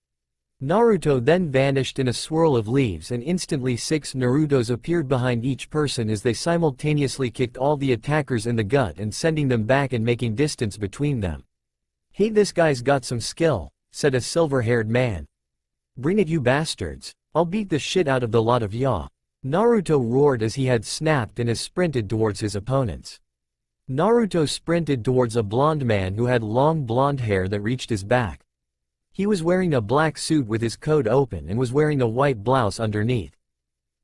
Naruto then vanished in a swirl of leaves, and instantly 6 Narutos appeared behind each person as they simultaneously kicked all the attackers in the gut and sending them back and making distance between them. "Hey, this guy's got some skill," said a silver-haired man. "Bring it, you bastards." I'll beat the shit out of the lot of ya. Naruto roared as he had snapped and sprinted towards his opponents. Naruto sprinted towards a blonde man who had long blonde hair that reached his back. He was wearing a black suit with his coat open and was wearing a white blouse underneath.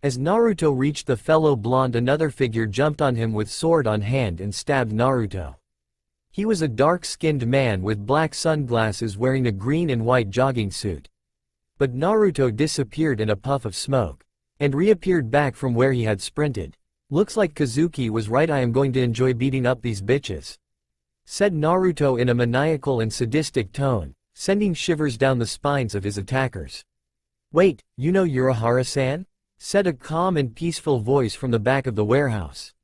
As Naruto reached the fellow blonde, another figure jumped on him with sword on hand and stabbed Naruto. He was a dark-skinned man with black sunglasses wearing a green and white jogging suit. But Naruto disappeared in a puff of smoke and reappeared back from where he had sprinted. Looks like Kazuki was right. I am going to enjoy beating up these bitches, said Naruto in a maniacal and sadistic tone, sending shivers down the spines of his attackers. Wait, you know Urahara-san? Said a calm and peaceful voice from the back of the warehouse.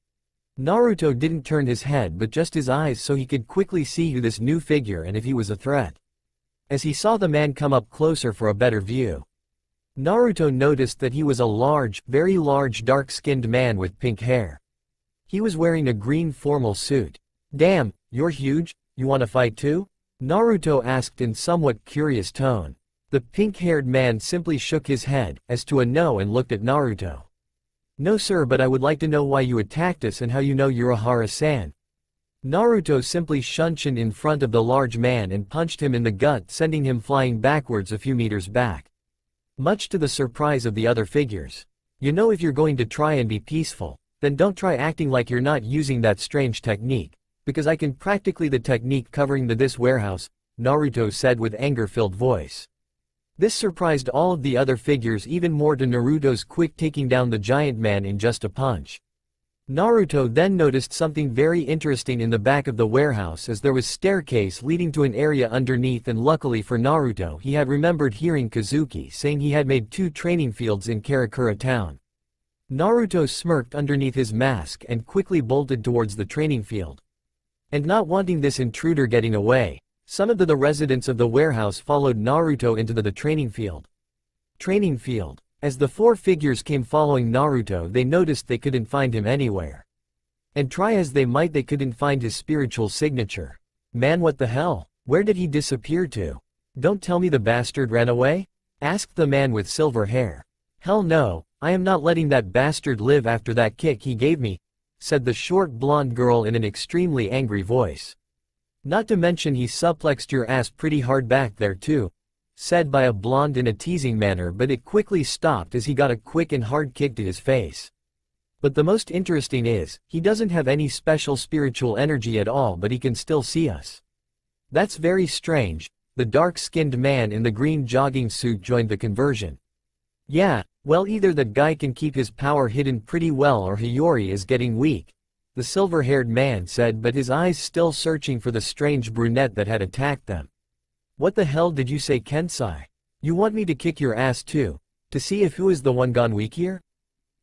Naruto didn't turn his head but just his eyes so he could quickly see who this new figure and if he was a threat. As he saw the man come up closer for a better view, Naruto noticed that he was a large, very large dark-skinned man with pink hair. He was wearing a green formal suit. Damn, you're huge, you wanna fight too? Naruto asked in somewhat curious tone. The pink-haired man simply shook his head, as to a no, and looked at Naruto. No sir, but I would like to know why you attacked us and how you know Urahara-san. Naruto simply shunshed in front of the large man and punched him in the gut, sending him flying backwards a few meters back. Much to the surprise of the other figures. You know, if you're going to try and be peaceful, then don't try acting like you're not using that strange technique, because I can practically the technique covering this warehouse, Naruto said with anger-filled voice. This surprised all of the other figures even more to Naruto's quick taking down the giant man in just a punch. Naruto then noticed something very interesting in the back of the warehouse, as there was staircase leading to an area underneath, and luckily for Naruto he had remembered hearing Kazuki saying he had made 2 training fields in Karakura town. Naruto smirked underneath his mask and quickly bolted towards the training field. And not wanting this intruder getting away, some of the residents of the warehouse followed Naruto into the training field. Training field. As the 4 figures came following Naruto, they noticed they couldn't find him anywhere. And try as they might, they couldn't find his spiritual signature. Man, what the hell? Where did he disappear to? Don't tell me the bastard ran away? Asked the man with silver hair. Hell no, I am not letting that bastard live after that kick he gave me, said the short blonde girl in an extremely angry voice. Not to mention he suplexed your ass pretty hard back there too, said by a blonde in a teasing manner, but it quickly stopped as he got a quick and hard kick to his face. But the most interesting is, he doesn't have any special spiritual energy at all, but he can still see us. That's very strange. The dark-skinned man in the green jogging suit joined the conversion. Yeah, well, either that guy can keep his power hidden pretty well or Hiyori is getting weak, the silver-haired man said, but his eyes still searching for the strange brunette that had attacked them. What the hell did you say, Kensai? You want me to kick your ass too, to see if who is the one gone weak here?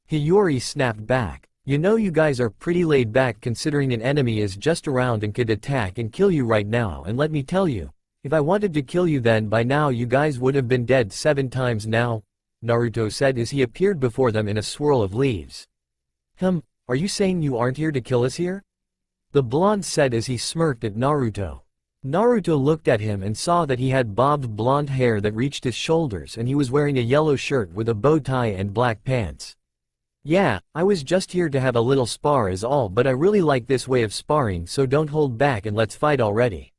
Hiyori snapped back. You know, you guys are pretty laid back considering an enemy is just around and could attack and kill you right now, and let me tell you, if I wanted to kill you then by now you guys would have been dead 7 times now, Naruto said as he appeared before them in a swirl of leaves. Are you saying you aren't here to kill us here? The blonde said as he smirked at Naruto. Naruto looked at him and saw that he had bobbed blonde hair that reached his shoulders and he was wearing a yellow shirt with a bow tie and black pants. Yeah, I was just here to have a little spar is all, but I really like this way of sparring, so don't hold back and let's fight already.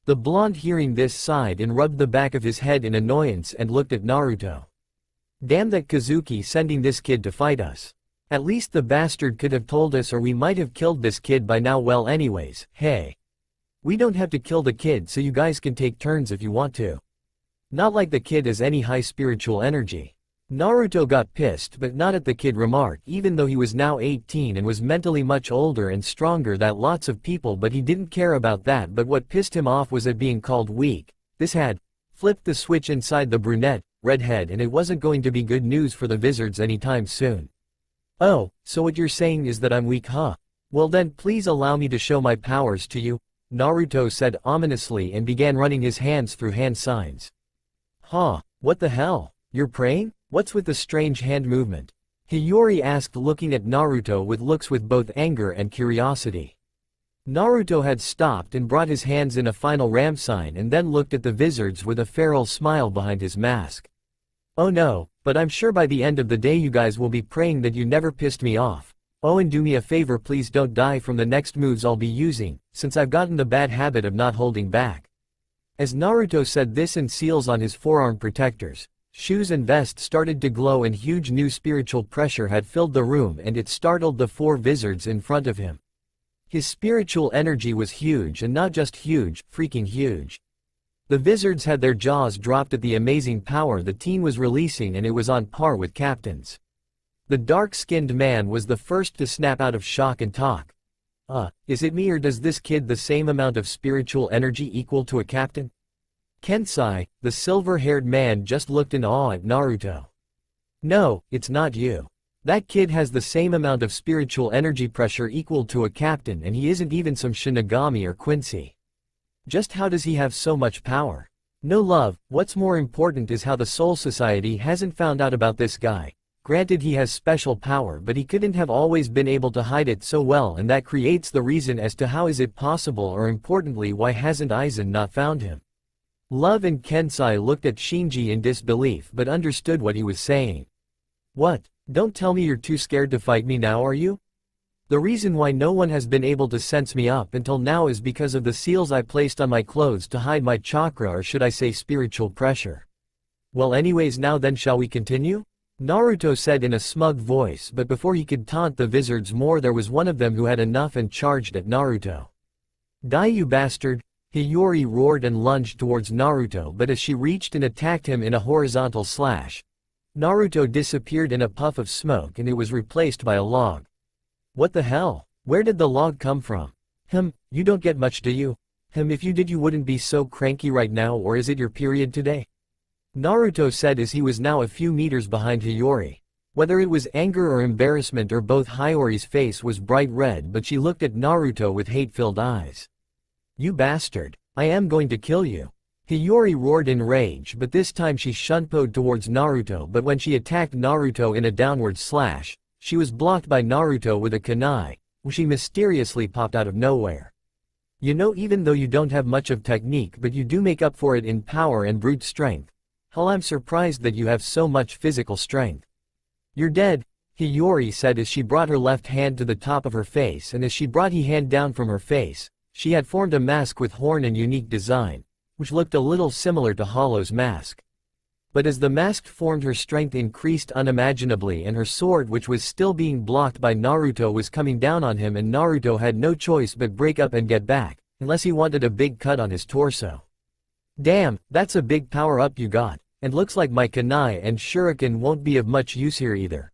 The blonde hearing this sighed and rubbed the back of his head in annoyance and looked at Naruto. Damn that Kazuki sending this kid to fight us. At least the bastard could have told us or we might have killed this kid by now. Well anyways, hey. We don't have to kill the kid, so you guys can take turns if you want to. Not like the kid has any high spiritual energy. Naruto got pissed, but not at the kid remark, even though he was now 18 and was mentally much older and stronger than lots of people, but he didn't care about that. But what pissed him off was at being called weak. This had flipped the switch inside the brunette, redhead, and it wasn't going to be good news for the Wizards anytime soon. Oh, so what you're saying is that I'm weak, huh? Well then please allow me to show my powers to you, Naruto said ominously and began running his hands through hand signs. Huh, what the hell? You're praying? What's with the strange hand movement? Hiyori asked, looking at Naruto with looks with both anger and curiosity. Naruto had stopped and brought his hands in a final ram sign and then looked at the Wizards with a feral smile behind his mask. Oh no, But I'm sure by the end of the day you guys will be praying that you never pissed me off. Oh, and do me a favor, please don't die from the next moves I'll be using, since I've gotten the bad habit of not holding back. As Naruto said this and seals on his forearm protectors, shoes and vest started to glow and huge new spiritual pressure had filled the room and it startled the 4 wizards in front of him. His spiritual energy was huge, and not just huge, freaking huge. The wizards had their jaws dropped at the amazing power the teen was releasing, and it was on par with Captain's. The dark-skinned man was the first to snap out of shock and talk. Is it me, or does this kid the same amount of spiritual energy equal to a captain? Kensai, the silver-haired man, just looked in awe at Naruto. No, it's not you. That kid has the same amount of spiritual energy pressure equal to a captain, and he isn't even some Shinigami or Quincy. Just how does he have so much power? No love, what's more important is how the Soul Society hasn't found out about this guy. Granted, he has special power, but he couldn't have always been able to hide it so well, and that creates the reason as to how is it possible, or importantly why hasn't Aizen not found him. Love and Kensai looked at Shinji in disbelief but understood what he was saying. What? Don't tell me you're too scared to fight me now, are you? The reason why no one has been able to sense me up until now is because of the seals I placed on my clothes to hide my chakra, or should I say spiritual pressure. Well, anyways, now then, shall we continue? Naruto said in a smug voice, but before he could taunt the wizards more, there was one of them who had enough and charged at Naruto. Die, you bastard! Hiyori roared and lunged towards Naruto, but as she reached and attacked him in a horizontal slash, Naruto disappeared in a puff of smoke and it was replaced by a log. What the hell? Where did the log come from? You don't get much, do you? If you did, you wouldn't be so cranky right now, or is it your period today? Naruto said as he was now a few meters behind Hiyori. Whether it was anger or embarrassment or both, Hiyori's face was bright red, but she looked at Naruto with hate-filled eyes. You bastard! I am going to kill you! Hiyori roared in rage, but this time she shunpoed towards Naruto, but when she attacked Naruto in a downward slash, she was blocked by Naruto with a kunai, which she mysteriously popped out of nowhere. You know, even though you don't have much of technique, but you do make up for it in power and brute strength. Hell, I'm surprised that you have so much physical strength. You're dead, Hiyori said as she brought her left hand to the top of her face, and as she brought her hand down from her face, she had formed a mask with horn and unique design, which looked a little similar to Hollow's mask. But as the mask formed, her strength increased unimaginably, and her sword, which was still being blocked by Naruto, was coming down on him, and Naruto had no choice but break up and get back, unless he wanted a big cut on his torso. Damn, that's a big power-up you got, and looks like my kunai and shuriken won't be of much use here either.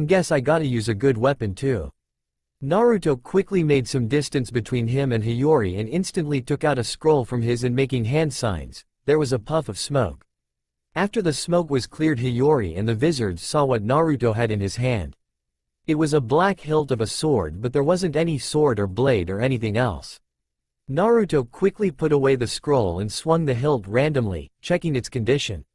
Guess I gotta use a good weapon too. Naruto quickly made some distance between him and Hiyori and instantly took out a scroll from his, and making hand signs, there was a puff of smoke. After the smoke was cleared, Hiyori and the wizards saw what Naruto had in his hand. It was a black hilt of a sword, but there wasn't any sword or blade or anything else. Naruto quickly put away the scroll and swung the hilt randomly, checking its condition.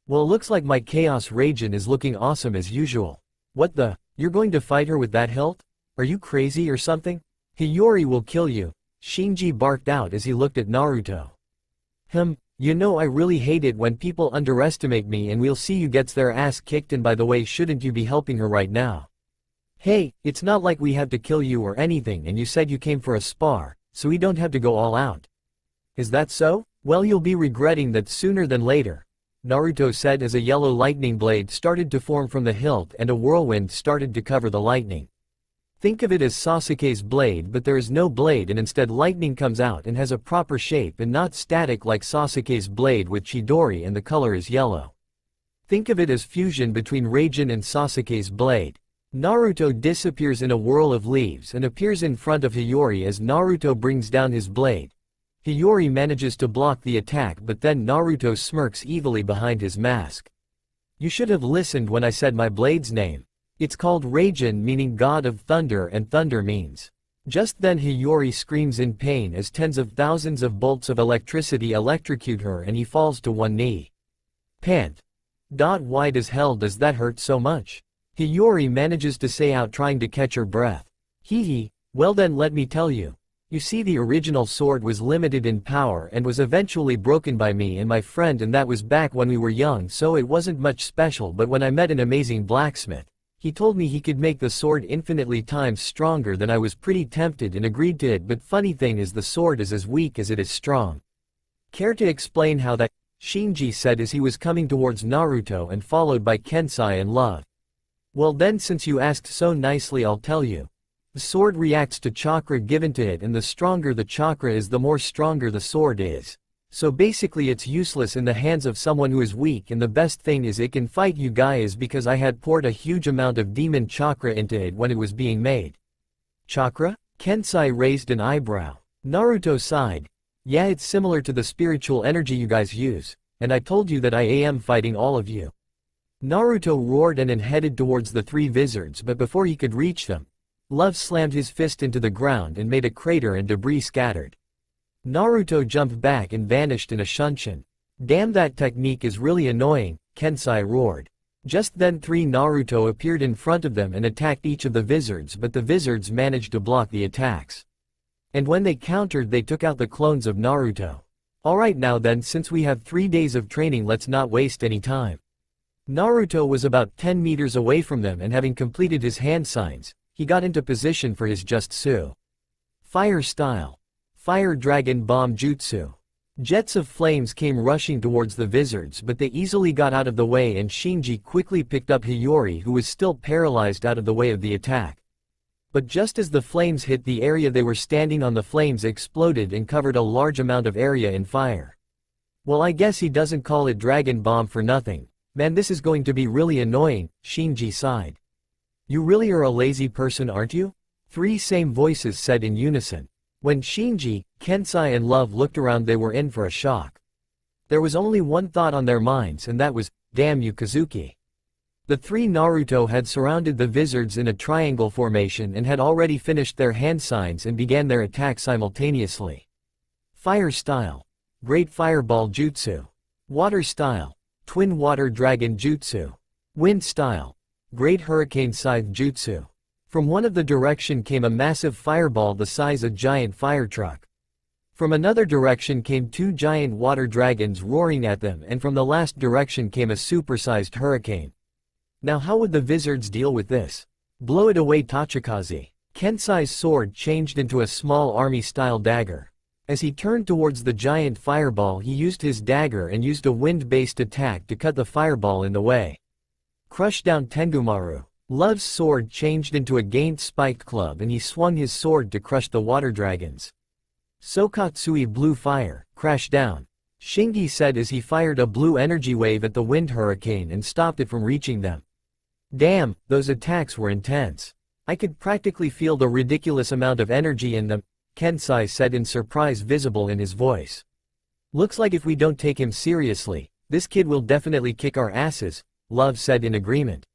Well, looks like my Chaos Raijin is looking awesome as usual. What the? You're going to fight her with that hilt? Are you crazy or something? Hiyori will kill you, Shinji barked out as he looked at Naruto. You know, I really hate it when people underestimate me, and we'll see who gets their ass kicked, and by the way, shouldn't you be helping her right now? Hey, it's not like we have to kill you or anything, and you said you came for a spar, so we don't have to go all out. Is that so? Well, you'll be regretting that sooner than later, Naruto said as a yellow lightning blade started to form from the hilt and a whirlwind started to cover the lightning. Think of it as Sasuke's blade, but there is no blade, and instead lightning comes out and has a proper shape and not static like Sasuke's blade with Chidori, and the color is yellow. Think of it as fusion between Raijin and Sasuke's blade. Naruto disappears in a whirl of leaves and appears in front of Hiyori as Naruto brings down his blade. Hiyori manages to block the attack, but then Naruto smirks evilly behind his mask. You should have listened when I said my blade's name. It's called Raijin, meaning God of Thunder, and thunder means. Just then Hiyori screams in pain as tens of thousands of bolts of electricity electrocute her and he falls to one knee. Pant. Why does hell does that hurt so much? Hiyori manages to say out, trying to catch her breath. Hee hee, well then let me tell you. You see, the original sword was limited in power and was eventually broken by me and my friend, and that was back when we were young, so it wasn't much special. But when I met an amazing blacksmith, he told me he could make the sword infinitely times stronger, then I was pretty tempted and agreed to it. But funny thing is, the sword is as weak as it is strong. Care to explain how that? Shinji said as he was coming towards Naruto and followed by Kensai and Love. Well then, since you asked so nicely, I'll tell you. The sword reacts to chakra given to it, and the stronger the chakra is, the more stronger the sword is. So basically it's useless in the hands of someone who is weak, and the best thing is it can fight you guys because I had poured a huge amount of demon chakra into it when it was being made. Chakra? Kensai raised an eyebrow. Naruto sighed. Yeah, it's similar to the spiritual energy you guys use, and I told you that I am fighting all of you. Naruto roared and headed towards the three wizards, but before he could reach them, Love slammed his fist into the ground and made a crater and debris scattered. Naruto jumped back and vanished in a shunshin. Damn, that technique is really annoying, Kensai roared. Just then three Naruto appeared in front of them and attacked each of the wizards, but the wizards managed to block the attacks. And when they countered, they took out the clones of Naruto. Alright, now then, since we have 3 days of training, let's not waste any time. Naruto was about 10 meters away from them, and having completed his hand signs, he got into position for his Jutsu. Fire style. Fire Dragon Bomb Jutsu. Jets of flames came rushing towards the wizards, but they easily got out of the way, and Shinji quickly picked up Hiyori, who was still paralyzed, out of the way of the attack. But just as the flames hit the area they were standing on, the flames exploded and covered a large amount of area in fire. Well, I guess he doesn't call it Dragon Bomb for nothing. Man, this is going to be really annoying, Shinji sighed. You really are a lazy person, aren't you? 3 same voices said in unison. When Shinji, Kensai and Love looked around, they were in for a shock. There was only one thought on their minds, and that was, damn you, Kazuki. The 3 Naruto had surrounded the wizards in a triangle formation and had already finished their hand signs and began their attack simultaneously. Fire style. Great Fireball Jutsu. Water style. Twin Water Dragon Jutsu. Wind style. Great Hurricane Scythe Jutsu. From one of the direction came a massive fireball the size of a giant fire truck. From another direction came 2 giant water dragons roaring at them, and from the last direction came a supersized hurricane. Now how would the wizards deal with this? Blow it away, Tachikaze. Kensai's sword changed into a small army-style dagger. As he turned towards the giant fireball, he used his dagger and used a wind-based attack to cut the fireball in the way. Crush down Tengumaru. Love's sword changed into a gained spiked club, and he swung his sword to crush the water dragons. Sokatsui Blue Fire. Crash down. Shinji said as he fired a blue energy wave at the wind hurricane and stopped it from reaching them. Damn, those attacks were intense. I could practically feel the ridiculous amount of energy in them, Kensai said, in surprise visible in his voice. Looks like if we don't take him seriously, this kid will definitely kick our asses, Love said in agreement.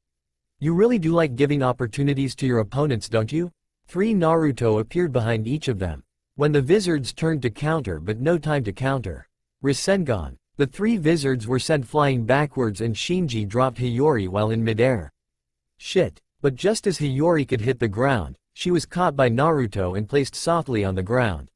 You really do like giving opportunities to your opponents, don't you? 3 Naruto appeared behind each of them. When the wizards turned to counter, but no time to counter. Rasengan. The 3 wizards were sent flying backwards, and Shinji dropped Hiyori while in midair. Shit. But just as Hiyori could hit the ground, she was caught by Naruto and placed softly on the ground.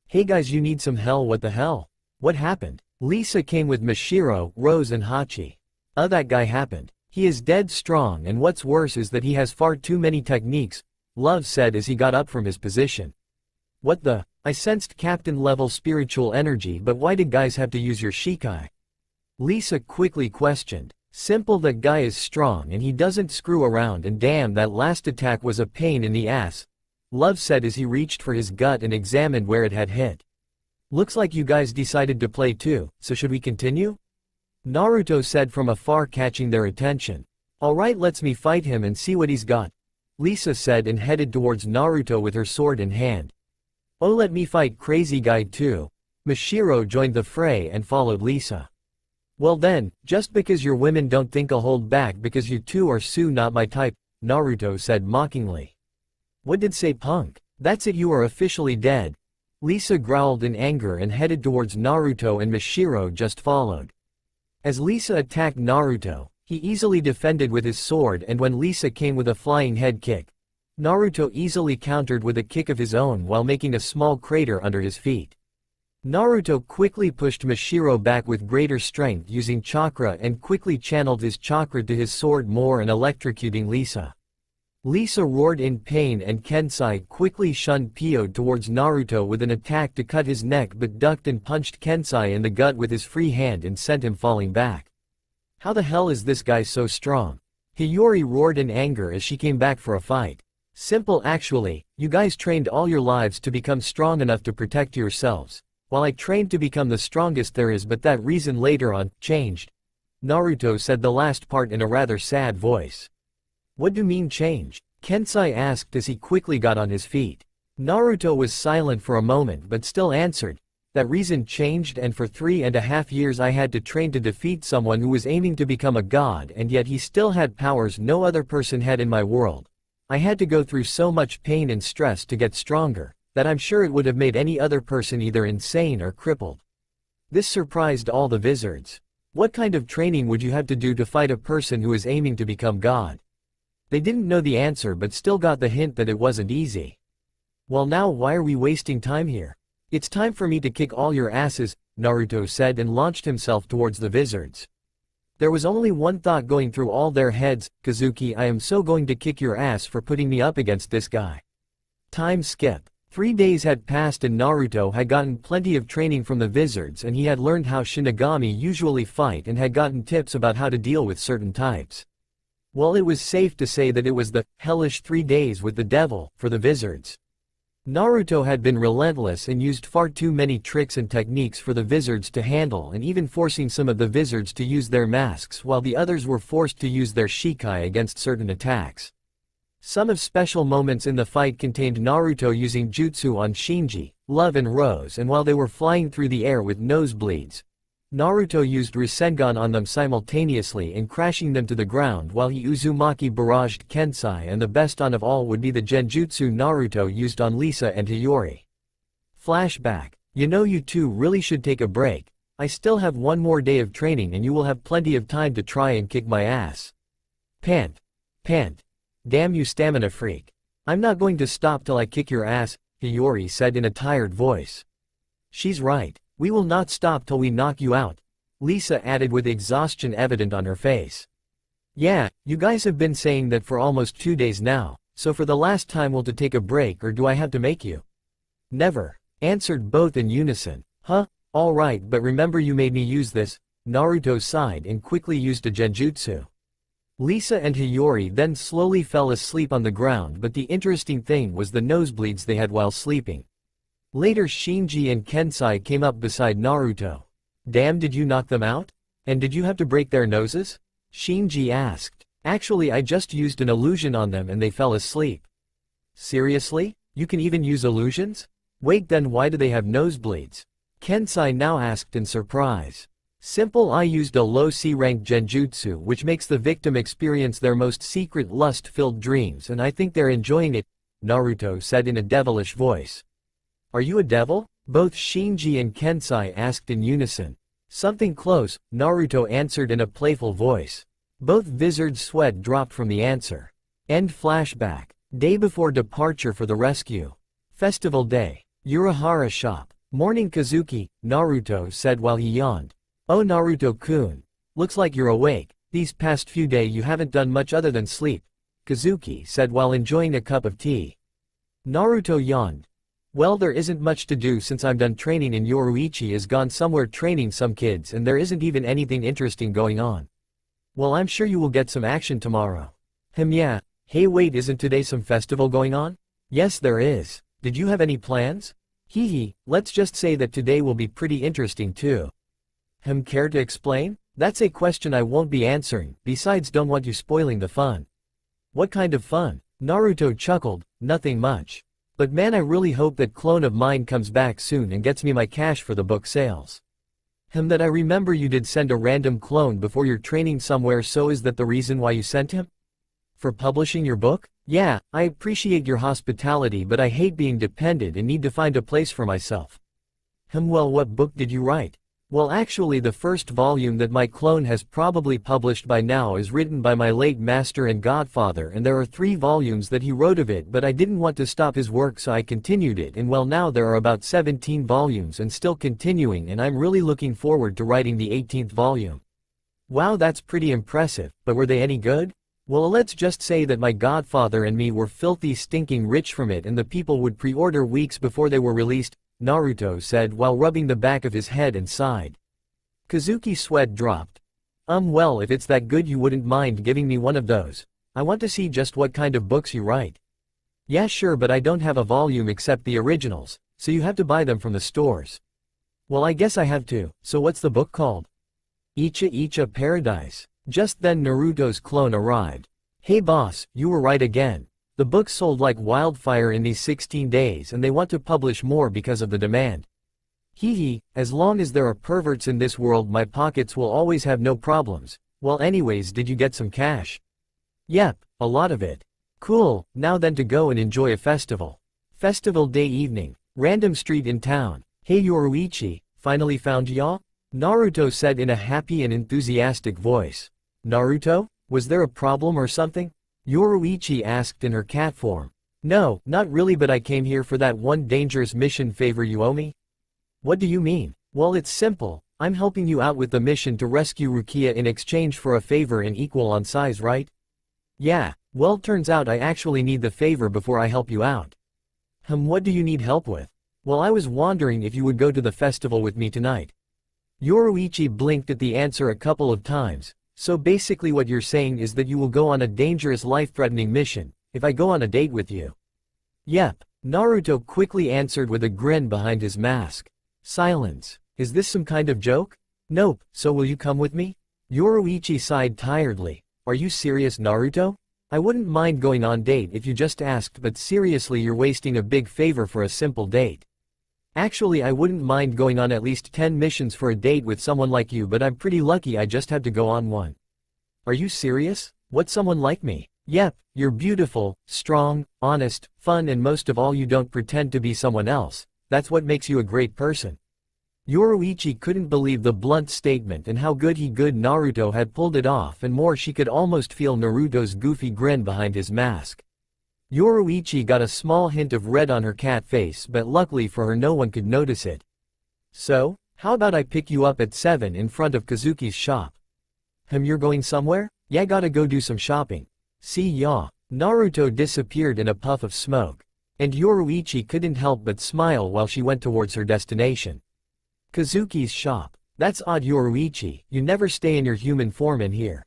Hey guys, you need some hell? What the hell? What happened? Lisa came with Mashiro, Rose and Hachi. That guy happened. He is dead strong, and what's worse is that he has far too many techniques, Love said as he got up from his position. What the? I sensed captain-level spiritual energy, but why did guys have to use your Shikai? Lisa quickly questioned. Simple, that guy is strong and he doesn't screw around, and damn, that last attack was a pain in the ass, Love said as he reached for his gut and examined where it had hit. Looks like you guys decided to play too, so should we continue? Naruto said from afar, catching their attention. Alright, let's me fight him and see what he's got, Lisa said and headed towards Naruto with her sword in hand. Oh, let me fight crazy guy too. Mashiro joined the fray and followed Lisa. Well then, just because you're women don't think I'll hold back because you two are not my type, Naruto said mockingly. What did say, punk? That's it, you are officially dead. Lisa growled in anger and headed towards Naruto, and Mashiro just followed. As Lisa attacked Naruto, he easily defended with his sword, and when Lisa came with a flying head kick, Naruto easily countered with a kick of his own while making a small crater under his feet. Naruto quickly pushed Mashiro back with greater strength using chakra and quickly channeled his chakra to his sword more and electrocuting Lisa. Lisa roared in pain and Kensai quickly shunned Pio towards Naruto with an attack to cut his neck but ducked and punched Kensai in the gut with his free hand and sent him falling back. How the hell is this guy so strong? Hiyori roared in anger as she came back for a fight. Simple actually, you guys trained all your lives to become strong enough to protect yourselves, while I trained to become the strongest there is, but that reason later on changed. Naruto said the last part in a rather sad voice. What do you mean change? Kensai asked as he quickly got on his feet. Naruto was silent for a moment but still answered, that reason changed, and for 3.5 years I had to train to defeat someone who was aiming to become a god, and yet he still had powers no other person had in my world. I had to go through so much pain and stress to get stronger, that I'm sure it would have made any other person either insane or crippled. This surprised all the wizards. What kind of training would you have to do to fight a person who is aiming to become god? They didn't know the answer but still got the hint that it wasn't easy. Well, now why are we wasting time here? It's time for me to kick all your asses, Naruto said and launched himself towards the wizards. There was only one thought going through all their heads, Kazuki, I am so going to kick your ass for putting me up against this guy. Time skip. 3 days had passed and Naruto had gotten plenty of training from the wizards, and he had learned how Shinigami usually fight and had gotten tips about how to deal with certain types. Well, it was safe to say that it was the hellish 3 days with the devil for the wizards. Naruto had been relentless and used far too many tricks and techniques for the wizards to handle, and even forcing some of the wizards to use their masks while the others were forced to use their shikai against certain attacks. Some of special moments in the fight contained Naruto using jutsu on Shinji, Love and Rose, and while they were flying through the air with nosebleeds, Naruto used Rasengan on them simultaneously and crashing them to the ground while he Uzumaki barraged Kensai, and the best on of all would be the Genjutsu Naruto used on Lisa and Hiyori. Flashback. You know, you two really should take a break. I still have one more day of training and you will have plenty of time to try and kick my ass. Pant. Pant. Damn you stamina freak. I'm not going to stop till I kick your ass, Hiyori said in a tired voice. She's right. We will not stop till we knock you out, Lisa added with exhaustion evident on her face. Yeah, you guys have been saying that for almost 2 days now, so for the last time we'll to take a break, or do I have to make you? Never, answered both in unison. Huh? Alright, but remember you made me use this, Naruto sighed and quickly used a genjutsu. Lisa and Hiyori then slowly fell asleep on the ground, but the interesting thing was the nosebleeds they had while sleeping. Later Shinji and Kensai came up beside Naruto. Damn, did you knock them out? And did you have to break their noses? Shinji asked. Actually, I just used an illusion on them and they fell asleep. Seriously? You can even use illusions? Wait, then why do they have nosebleeds? Kensai now asked in surprise. Simple, I used a low C-rank genjutsu which makes the victim experience their most secret lust-filled dreams, and I think they're enjoying it, Naruto said in a devilish voice. Are you a devil? Both Shinji and Kensai asked in unison. Something close, Naruto answered in a playful voice. Both wizards' sweat dropped from the answer. End flashback. Day before departure for the rescue. Festival day. Urahara shop. Morning Kazuki, Naruto said while he yawned. Oh Naruto-kun. Looks like you're awake. These past few days you haven't done much other than sleep, Kazuki said while enjoying a cup of tea. Naruto yawned. Well, there isn't much to do since I'm done training and Yoruichi is gone somewhere training some kids, and there isn't even anything interesting going on. Well, I'm sure you will get some action tomorrow. Yeah. Hey wait, isn't today some festival going on? Yes there is. Did you have any plans? Hee, let's just say that today will be pretty interesting too. Care to explain? That's a question I won't be answering, besides don't want you spoiling the fun. What kind of fun? Naruto chuckled, nothing much. But man, I really hope that clone of mine comes back soon and gets me my cash for the book sales. That I remember you did send a random clone before your training somewhere, so is that the reason why you sent him? For publishing your book? Yeah, I appreciate your hospitality, but I hate being dependent and need to find a place for myself. Well, what book did you write? Well, actually the first volume that my clone has probably published by now is written by my late master and godfather, and there are 3 volumes that he wrote of it, but I didn't want to stop his work, so I continued it, and well, now there are about 17 volumes and still continuing, and I'm really looking forward to writing the 18th volume. Wow, that's pretty impressive, but were they any good? Well, let's just say that my godfather and me were filthy stinking rich from it, and the people would pre-order weeks before they were released, Naruto said while rubbing the back of his head and sighed. Kazuki's sweat dropped. Well, if it's that good, you wouldn't mind giving me one of those. I want to see just what kind of books you write. Yeah, sure, but I don't have a volume except the originals, so you have to buy them from the stores. Well, I guess I have to, so what's the book called? Icha Icha Paradise. Just then Naruto's clone arrived. Hey boss, you were right again. The book sold like wildfire in these 16 days, and they want to publish more because of the demand. Hee hee, as long as there are perverts in this world, my pockets will always have no problems. Well, anyways, did you get some cash? Yep, a lot of it. Cool, now then to go and enjoy a festival. Festival day evening. Random street in town. Hey Yoruichi, finally found ya? Naruto said in a happy and enthusiastic voice. Naruto? Was there a problem or something? Yoruichi asked in her cat form. No, not really, but I came here for that one dangerous mission favor you owe me. What do you mean? Well, it's simple. I'm helping you out with the mission to rescue Rukia in exchange for a favor in equal on size, right? Yeah, well, turns out I actually need the favor before I help you out. What do you need help with? Well, I was wondering if you would go to the festival with me tonight. Yoruichi blinked at the answer a couple of times. So basically what you're saying is that you will go on a dangerous, life-threatening mission, if I go on a date with you. Yep, Naruto quickly answered with a grin behind his mask. Silence. Is this some kind of joke? Nope, so will you come with me? Yoruichi sighed tiredly. Are you serious, Naruto? I wouldn't mind going on date if you just asked, but seriously, you're wasting a big favor for a simple date. Actually, I wouldn't mind going on at least 10 missions for a date with someone like you, but I'm pretty lucky I just have to go on one. Are you serious? What's someone like me? Yep, you're beautiful, strong, honest, fun, and most of all, you don't pretend to be someone else. That's what makes you a great person. Yoruichi couldn't believe the blunt statement and how good Naruto had pulled it off, and more, she could almost feel Naruto's goofy grin behind his mask. Yoruichi got a small hint of red on her cat face, but luckily for her no one could notice it. So, how about I pick you up at 7 in front of Kazuki's shop? You're going somewhere? Yeah, gotta go do some shopping. See ya. Naruto disappeared in a puff of smoke. And Yoruichi couldn't help but smile while she went towards her destination. Kazuki's shop. That's odd, Yoruichi, you never stay in your human form in here.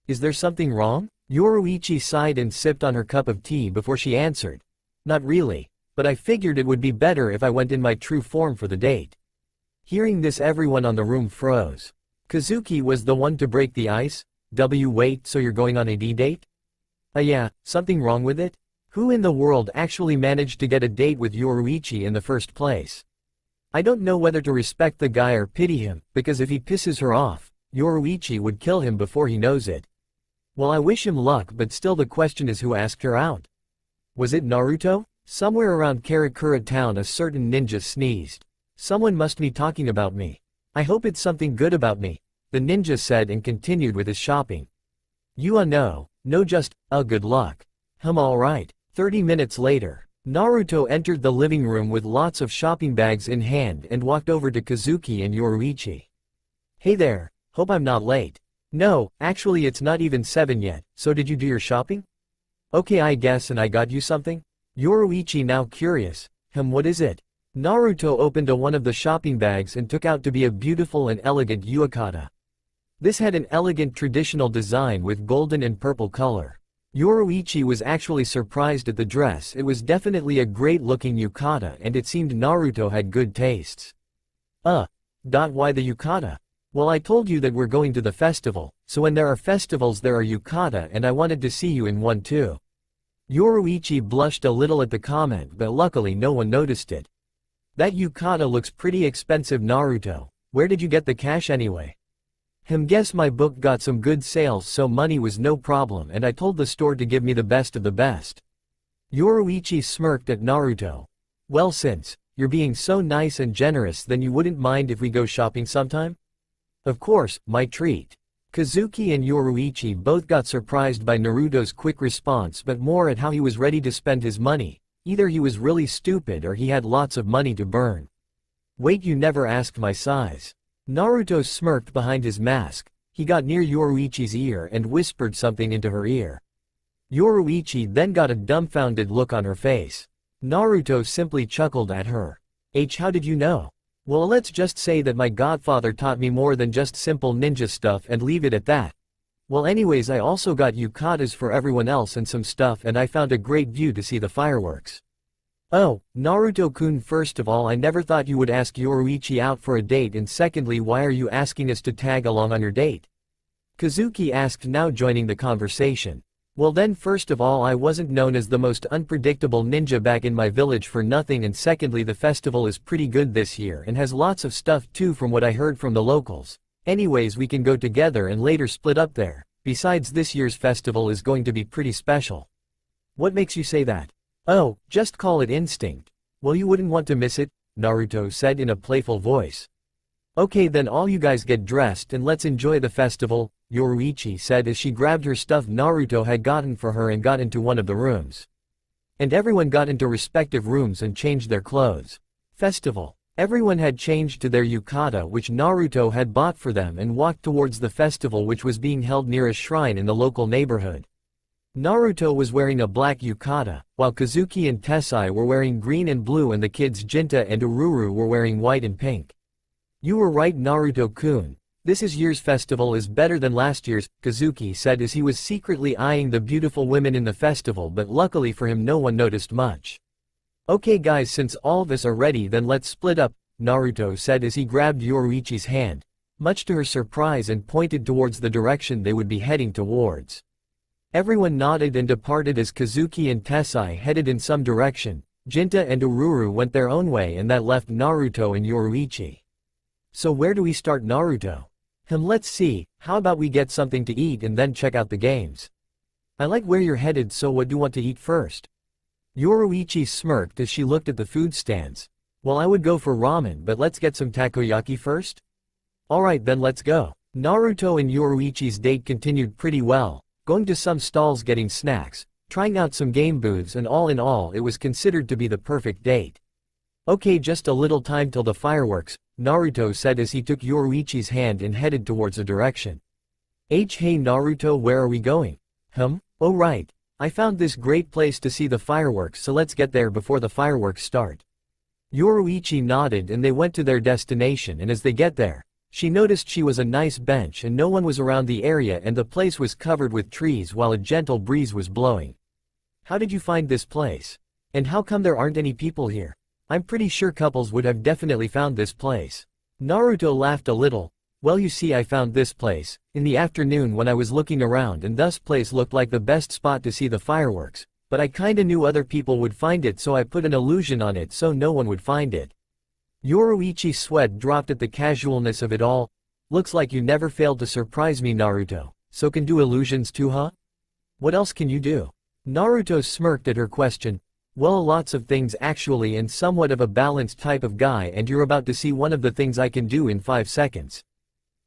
Is there something wrong? Yoruichi sighed and sipped on her cup of tea before she answered. Not really, but I figured it would be better if I went in my true form for the date. Hearing this, everyone on the room froze. Kazuki was the one to break the ice. Wait, so you're going on a date? Yeah, something wrong with it? Who in the world actually managed to get a date with Yoruichi in the first place? I don't know whether to respect the guy or pity him, because if he pisses her off, Yoruichi would kill him before he knows it. Well, I wish him luck, but still the question is who asked her out. Was it Naruto? Somewhere around Karakura town a certain ninja sneezed. Someone must be talking about me. I hope it's something good about me, the ninja said and continued with his shopping. No, just, good luck. Alright. 30 minutes later, Naruto entered the living room with lots of shopping bags in hand and walked over to Kazuki and Yoruichi. Hey there, hope I'm not late. No, actually it's not even 7 yet, so did you do your shopping? Okay, I guess, and I got you something? Yoruichi now curious. What is it? Naruto opened one of the shopping bags and took out to be a beautiful and elegant yukata. This had an elegant traditional design with golden and purple color. Yoruichi was actually surprised at the dress. It was definitely a great-looking yukata, and it seemed Naruto had good tastes. Why the yukata? Well, I told you that we're going to the festival, so when there are festivals there are yukata, and I wanted to see you in one too. Yoruichi blushed a little at the comment, but luckily no one noticed it. That yukata looks pretty expensive, Naruto. Where did you get the cash anyway? Guess my book got some good sales, so money was no problem, and I told the store to give me the best of the best. Yoruichi smirked at Naruto. Well, since you're being so nice and generous, then you wouldn't mind if we go shopping sometime? Of course, my treat. Kazuki and Yoruichi both got surprised by Naruto's quick response, but more at how he was ready to spend his money. Either he was really stupid or he had lots of money to burn. Wait, you never asked my size. Naruto smirked behind his mask. He got near Yoruichi's ear and whispered something into her ear. Yoruichi then got a dumbfounded look on her face. Naruto simply chuckled at her. How did you know? Well, let's just say that my godfather taught me more than just simple ninja stuff and leave it at that. Well, anyways, I also got yukatas for everyone else and some stuff, and I found a great view to see the fireworks. Oh, Naruto-kun, first of all, I never thought you would ask Yoruichi out for a date, and secondly, why are you asking us to tag along on your date? Kazuki asked, now joining the conversation. Well then, first of all, I wasn't known as the most unpredictable ninja back in my village for nothing, and secondly, the festival is pretty good this year and has lots of stuff too from what I heard from the locals. Anyways, we can go together and later split up there. Besides, this year's festival is going to be pretty special. What makes you say that? Oh, just call it instinct. Well, you wouldn't want to miss it, Naruto said in a playful voice. Okay then, all you guys get dressed and let's enjoy the festival, Yoruichi said as she grabbed her stuff Naruto had gotten for her and got into one of the rooms. And everyone got into respective rooms and changed their clothes. Festival. Everyone had changed to their yukata, which Naruto had bought for them, and walked towards the festival, which was being held near a shrine in the local neighborhood. Naruto was wearing a black yukata, while Kazuki and Tessai were wearing green and blue, and the kids Jinta and Ururu were wearing white and pink. You were right, Naruto-kun. This year's festival is better than last year's, Kazuki said as he was secretly eyeing the beautiful women in the festival, but luckily for him no one noticed much. Okay guys, since all of us are ready, then let's split up, Naruto said as he grabbed Yoruichi's hand, much to her surprise, and pointed towards the direction they would be heading towards. Everyone nodded and departed as Kazuki and Tessai headed in some direction. Jinta and Ururu went their own way, and that left Naruto and Yoruichi. So where do we start, Naruto? Let's see, how about we get something to eat and then check out the games? I like where you're headed, so what do you want to eat first? Yoruichi smirked as she looked at the food stands. Well, I would go for ramen, but let's get some takoyaki first? Alright then, let's go. Naruto and Yoruichi's date continued pretty well, going to some stalls, getting snacks, trying out some game booths, and all in all it was considered to be the perfect date. Okay, just a little time till the fireworks, Naruto said as he took Yoruichi's hand and headed towards a direction. Hey Naruto, where are we going? Oh right. I found this great place to see the fireworks, so let's get there before the fireworks start. Yoruichi nodded and they went to their destination, and as they get there, she noticed she was a nice bench and no one was around the area, and the place was covered with trees while a gentle breeze was blowing. How did you find this place? And how come there aren't any people here? I'm pretty sure couples would have definitely found this place. Naruto laughed a little. Well, you see, I found this place in the afternoon when I was looking around, and this place looked like the best spot to see the fireworks, but I kinda knew other people would find it, so I put an illusion on it so no one would find it. Yoruichi's sweat dropped at the casualness of it all. Looks like you never failed to surprise me, Naruto. So can do illusions too, huh? What else can you do? Naruto smirked at her question. Well, lots of things actually, and somewhat of a balanced type of guy, and you're about to see one of the things I can do in 5 seconds.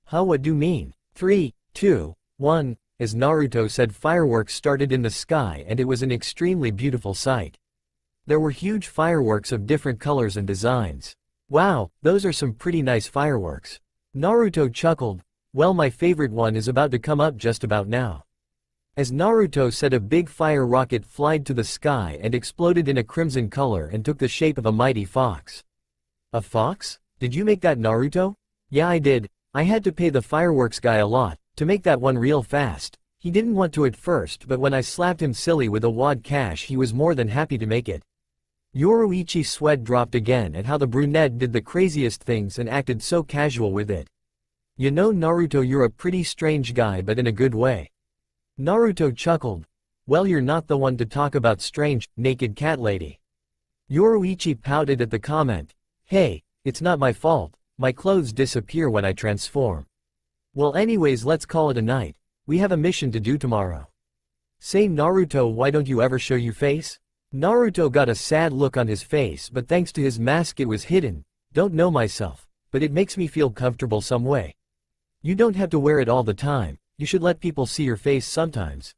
Huh, what do you mean? 3, 2, 1, as Naruto said, fireworks started in the sky, and it was an extremely beautiful sight. There were huge fireworks of different colors and designs. Wow, those are some pretty nice fireworks. Naruto chuckled. Well, my favorite one is about to come up just about now. As Naruto said, a big fire rocket flied to the sky and exploded in a crimson color and took the shape of a mighty fox. A fox? Did you make that, Naruto? Yeah, I did. I had to pay the fireworks guy a lot to make that one real fast. He didn't want to at first, but when I slapped him silly with a wad cash, he was more than happy to make it. Yoruichi's sweat dropped again at how the brunette did the craziest things and acted so casual with it. You know, Naruto, you're a pretty strange guy, but in a good way. Naruto chuckled. Well, you're not the one to talk about strange, naked cat lady. Yoruichi pouted at the comment. Hey, it's not my fault. My clothes disappear when I transform. Well, anyways, let's call it a night. We have a mission to do tomorrow. Say, Naruto, why don't you ever show your face? Naruto got a sad look on his face, but thanks to his mask it was hidden. Don't know myself, but it makes me feel comfortable some way. You don't have to wear it all the time, you should let people see your face sometimes.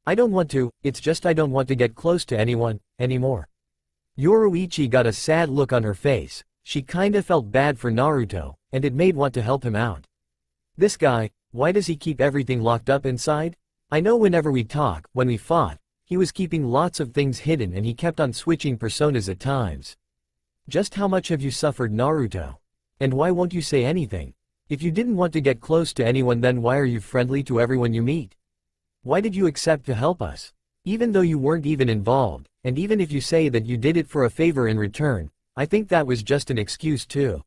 I don't want to, it's just I don't want to get close to anyone, anymore. Yoruichi got a sad look on her face, she kinda felt bad for Naruto, and it made want to help him out. This guy, why does he keep everything locked up inside? I know whenever we talk, when we fought, he was keeping lots of things hidden and he kept on switching personas at times. Just how much have you suffered, Naruto? And why won't you say anything? If you didn't want to get close to anyone, then why are you friendly to everyone you meet? Why did you accept to help us? Even though you weren't even involved, and even if you say that you did it for a favor in return, I think that was just an excuse too.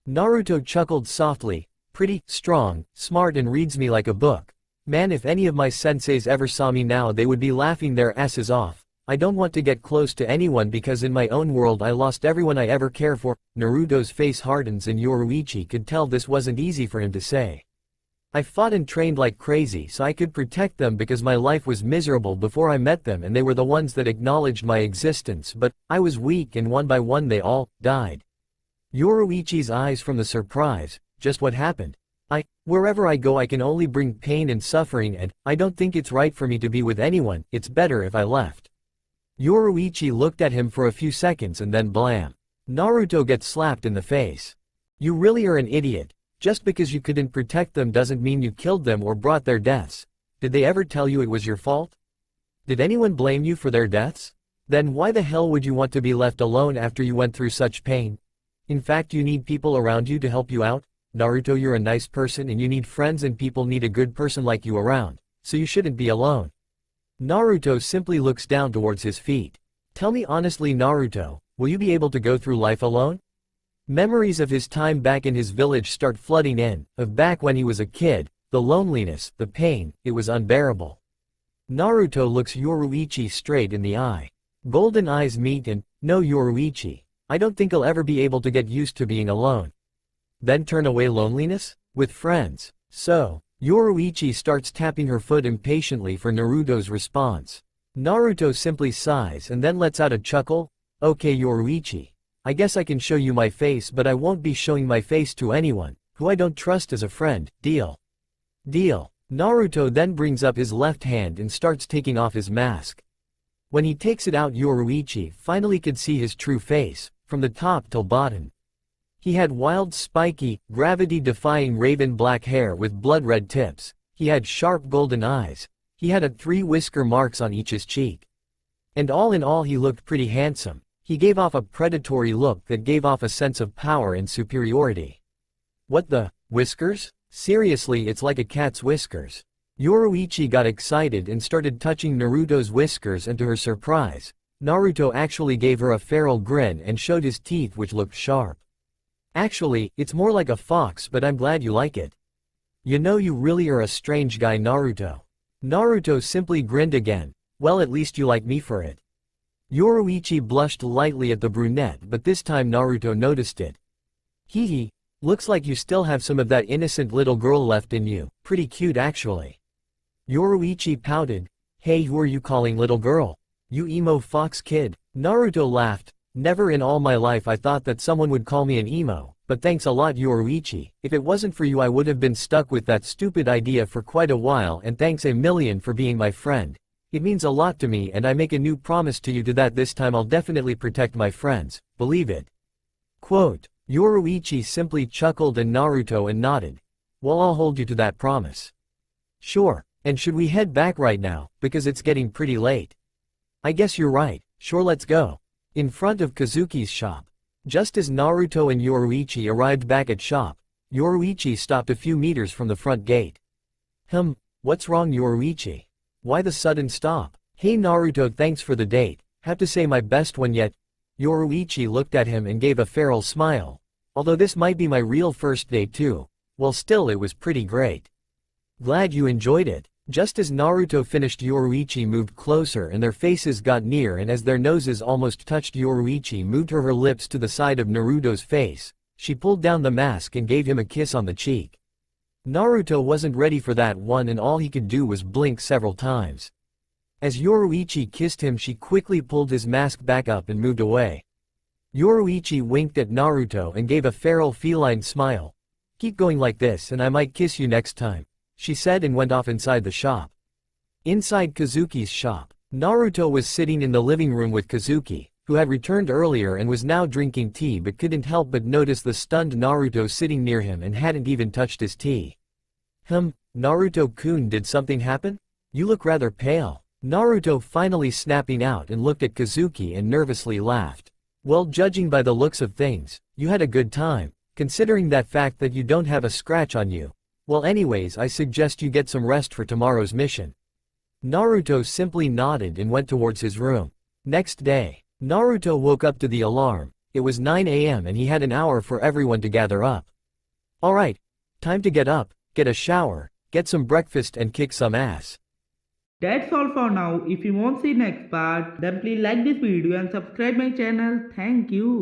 Naruto chuckled softly, pretty, strong, smart and reads me like a book. Man, if any of my senseis ever saw me now they would be laughing their asses off. I don't want to get close to anyone because in my own world I lost everyone I ever cared for. Naruto's face hardens and Yoruichi could tell this wasn't easy for him to say. I fought and trained like crazy so I could protect them because my life was miserable before I met them and they were the ones that acknowledged my existence, but I was weak and one by one they all died. Yoruichi's eyes from the surprise, just what happened? Wherever I go I can only bring pain and suffering and I don't think it's right for me to be with anyone, it's better if I left. Yoruichi looked at him for a few seconds and then blam. Naruto gets slapped in the face. You really are an idiot. Just because you couldn't protect them doesn't mean you killed them or brought their deaths. Did they ever tell you it was your fault? Did anyone blame you for their deaths? Then why the hell would you want to be left alone after you went through such pain? In fact, you need people around you to help you out. Naruto, you're a nice person and you need friends and people need a good person like you around, so you shouldn't be alone. Naruto simply looks down towards his feet. Tell me honestly, Naruto, will you be able to go through life alone? Memories of his time back in his village start flooding in, of back when he was a kid, the loneliness, the pain, it was unbearable. Naruto looks Yoruichi straight in the eye. Golden eyes meet and, no Yoruichi, I don't think I'll ever be able to get used to being alone. Then turn away loneliness? With friends. So, Yoruichi starts tapping her foot impatiently for Naruto's response. Naruto simply sighs and then lets out a chuckle. Okay Yoruichi. I guess I can show you my face, but I won't be showing my face to anyone who I don't trust as a friend, deal? Deal. Naruto then brings up his left hand and starts taking off his mask. When he takes it out, Yoruichi finally could see his true face, from the top till bottom. He had wild, spiky, gravity-defying raven black hair with blood-red tips. He had sharp golden eyes. He had 3 whisker marks on each his cheek. And all in all he looked pretty handsome. He gave off a predatory look that gave off a sense of power and superiority. What the? Whiskers? Seriously, it's like a cat's whiskers. Yoruichi got excited and started touching Naruto's whiskers, and to her surprise, Naruto actually gave her a feral grin and showed his teeth, which looked sharp. Actually, it's more like a fox, but I'm glad you like it. You know, you really are a strange guy, Naruto. Naruto simply grinned again. Well, at least you like me for it. Yoruichi blushed lightly at the brunette, but this time Naruto noticed it. Hee hee, looks like you still have some of that innocent little girl left in you. Pretty cute actually. Yoruichi pouted. Hey, who are you calling little girl? You emo fox kid. Naruto laughed. Never in all my life I thought that someone would call me an emo, but thanks a lot Yoruichi. If it wasn't for you I would have been stuck with that stupid idea for quite a while, and thanks a million for being my friend. It means a lot to me and I make a new promise to you that this time I'll definitely protect my friends, believe it. Quote. Yoruichi simply chuckled and Naruto nodded. Well, I'll hold you to that promise. Sure, and should we head back right now, because it's getting pretty late? I guess you're right, sure, let's go. In front of Kazuki's shop. Just as Naruto and Yoruichi arrived back at shop, Yoruichi stopped a few meters from the front gate. What's wrong Yoruichi? Why the sudden stop? Hey Naruto, thanks for the date, have to say my best one yet. Yoruichi looked at him and gave a feral smile. Although this might be my real first date too. Well, still it was pretty great. Glad you enjoyed it. Just as Naruto finished, Yoruichi moved closer and their faces got near, and as their noses almost touched, Yoruichi moved her lips to the side of Naruto's face. She pulled down the mask and gave him a kiss on the cheek. Naruto wasn't ready for that one and all he could do was blink several times. As Yoruichi kissed him, she quickly pulled his mask back up and moved away. Yoruichi winked at Naruto and gave a feral feline smile. "Keep going like this and I might kiss you next time," she said and went off inside the shop. Inside Kazuki's shop, Naruto was sitting in the living room with Kazuki, who had returned earlier and was now drinking tea but couldn't help but notice the stunned Naruto sitting near him and hadn't even touched his tea. Naruto-kun, did something happen? You look rather pale." Naruto finally snapping out and looked at Kazuki and nervously laughed. "Well, judging by the looks of things, you had a good time, considering that fact that you don't have a scratch on you. Well, anyways, I suggest you get some rest for tomorrow's mission." Naruto simply nodded and went towards his room. Next day, Naruto woke up to the alarm. It was 9 a.m. and he had an hour for everyone to gather up. Alright, time to get up, get a shower, get some breakfast and kick some ass. That's all for now. If you want to see next part, then please like this video and subscribe my channel. Thank you.